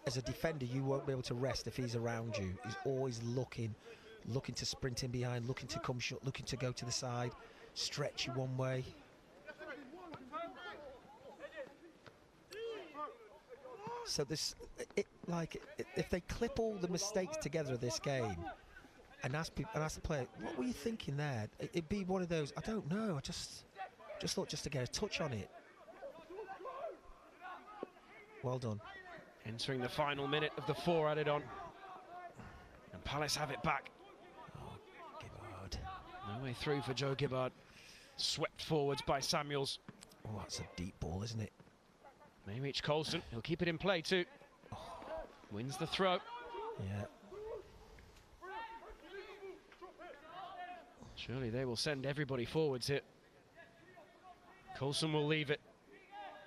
as a defender, you won't be able to rest if he's around you. He's always looking to sprint in behind, looking to come short, looking to go to the side, stretch you one way. So if they clip all the mistakes together of this game and ask the player, what were you thinking there? It'd be one of those, I don't know, I just thought just to get a touch on it. Well done. Entering the final minute of the 4 added on. And Palace have it back. Oh, Gibbard. No way through for Joe Gibbard. Swept forwards by Samuels. Oh, that's a deep ball, isn't it? May reach Coulson. He'll keep it in play too. Oh. Wins the throw. Yeah. Surely they will send everybody forwards here. Coulson will leave it.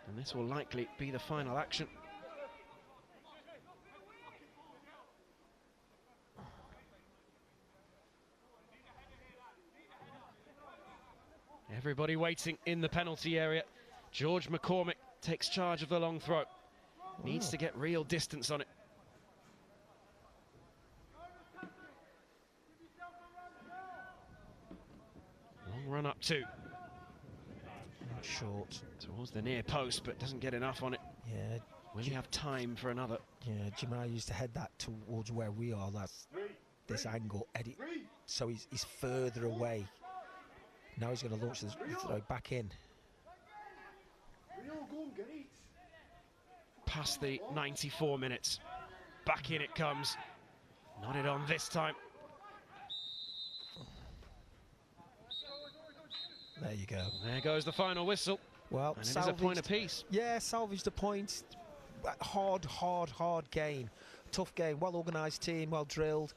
And this will likely be the final action. Everybody waiting in the penalty area. George McCormick takes charge of the long throw. Needs to get real distance on it. Long run up two. Short. Towards the near post, but doesn't get enough on it. Yeah. Will he have time for another? Yeah, Jemai used to head that towards where we are. That's this angle. Eddie. So he's further away. Now he's going to launch the throw back in. Past the 94 minutes. Back in it comes. Nodded on this time. There you go. There goes the final whistle. Well, and it is a point apiece. Yeah, salvaged the point. Hard game. Tough game. Well organised team, well drilled.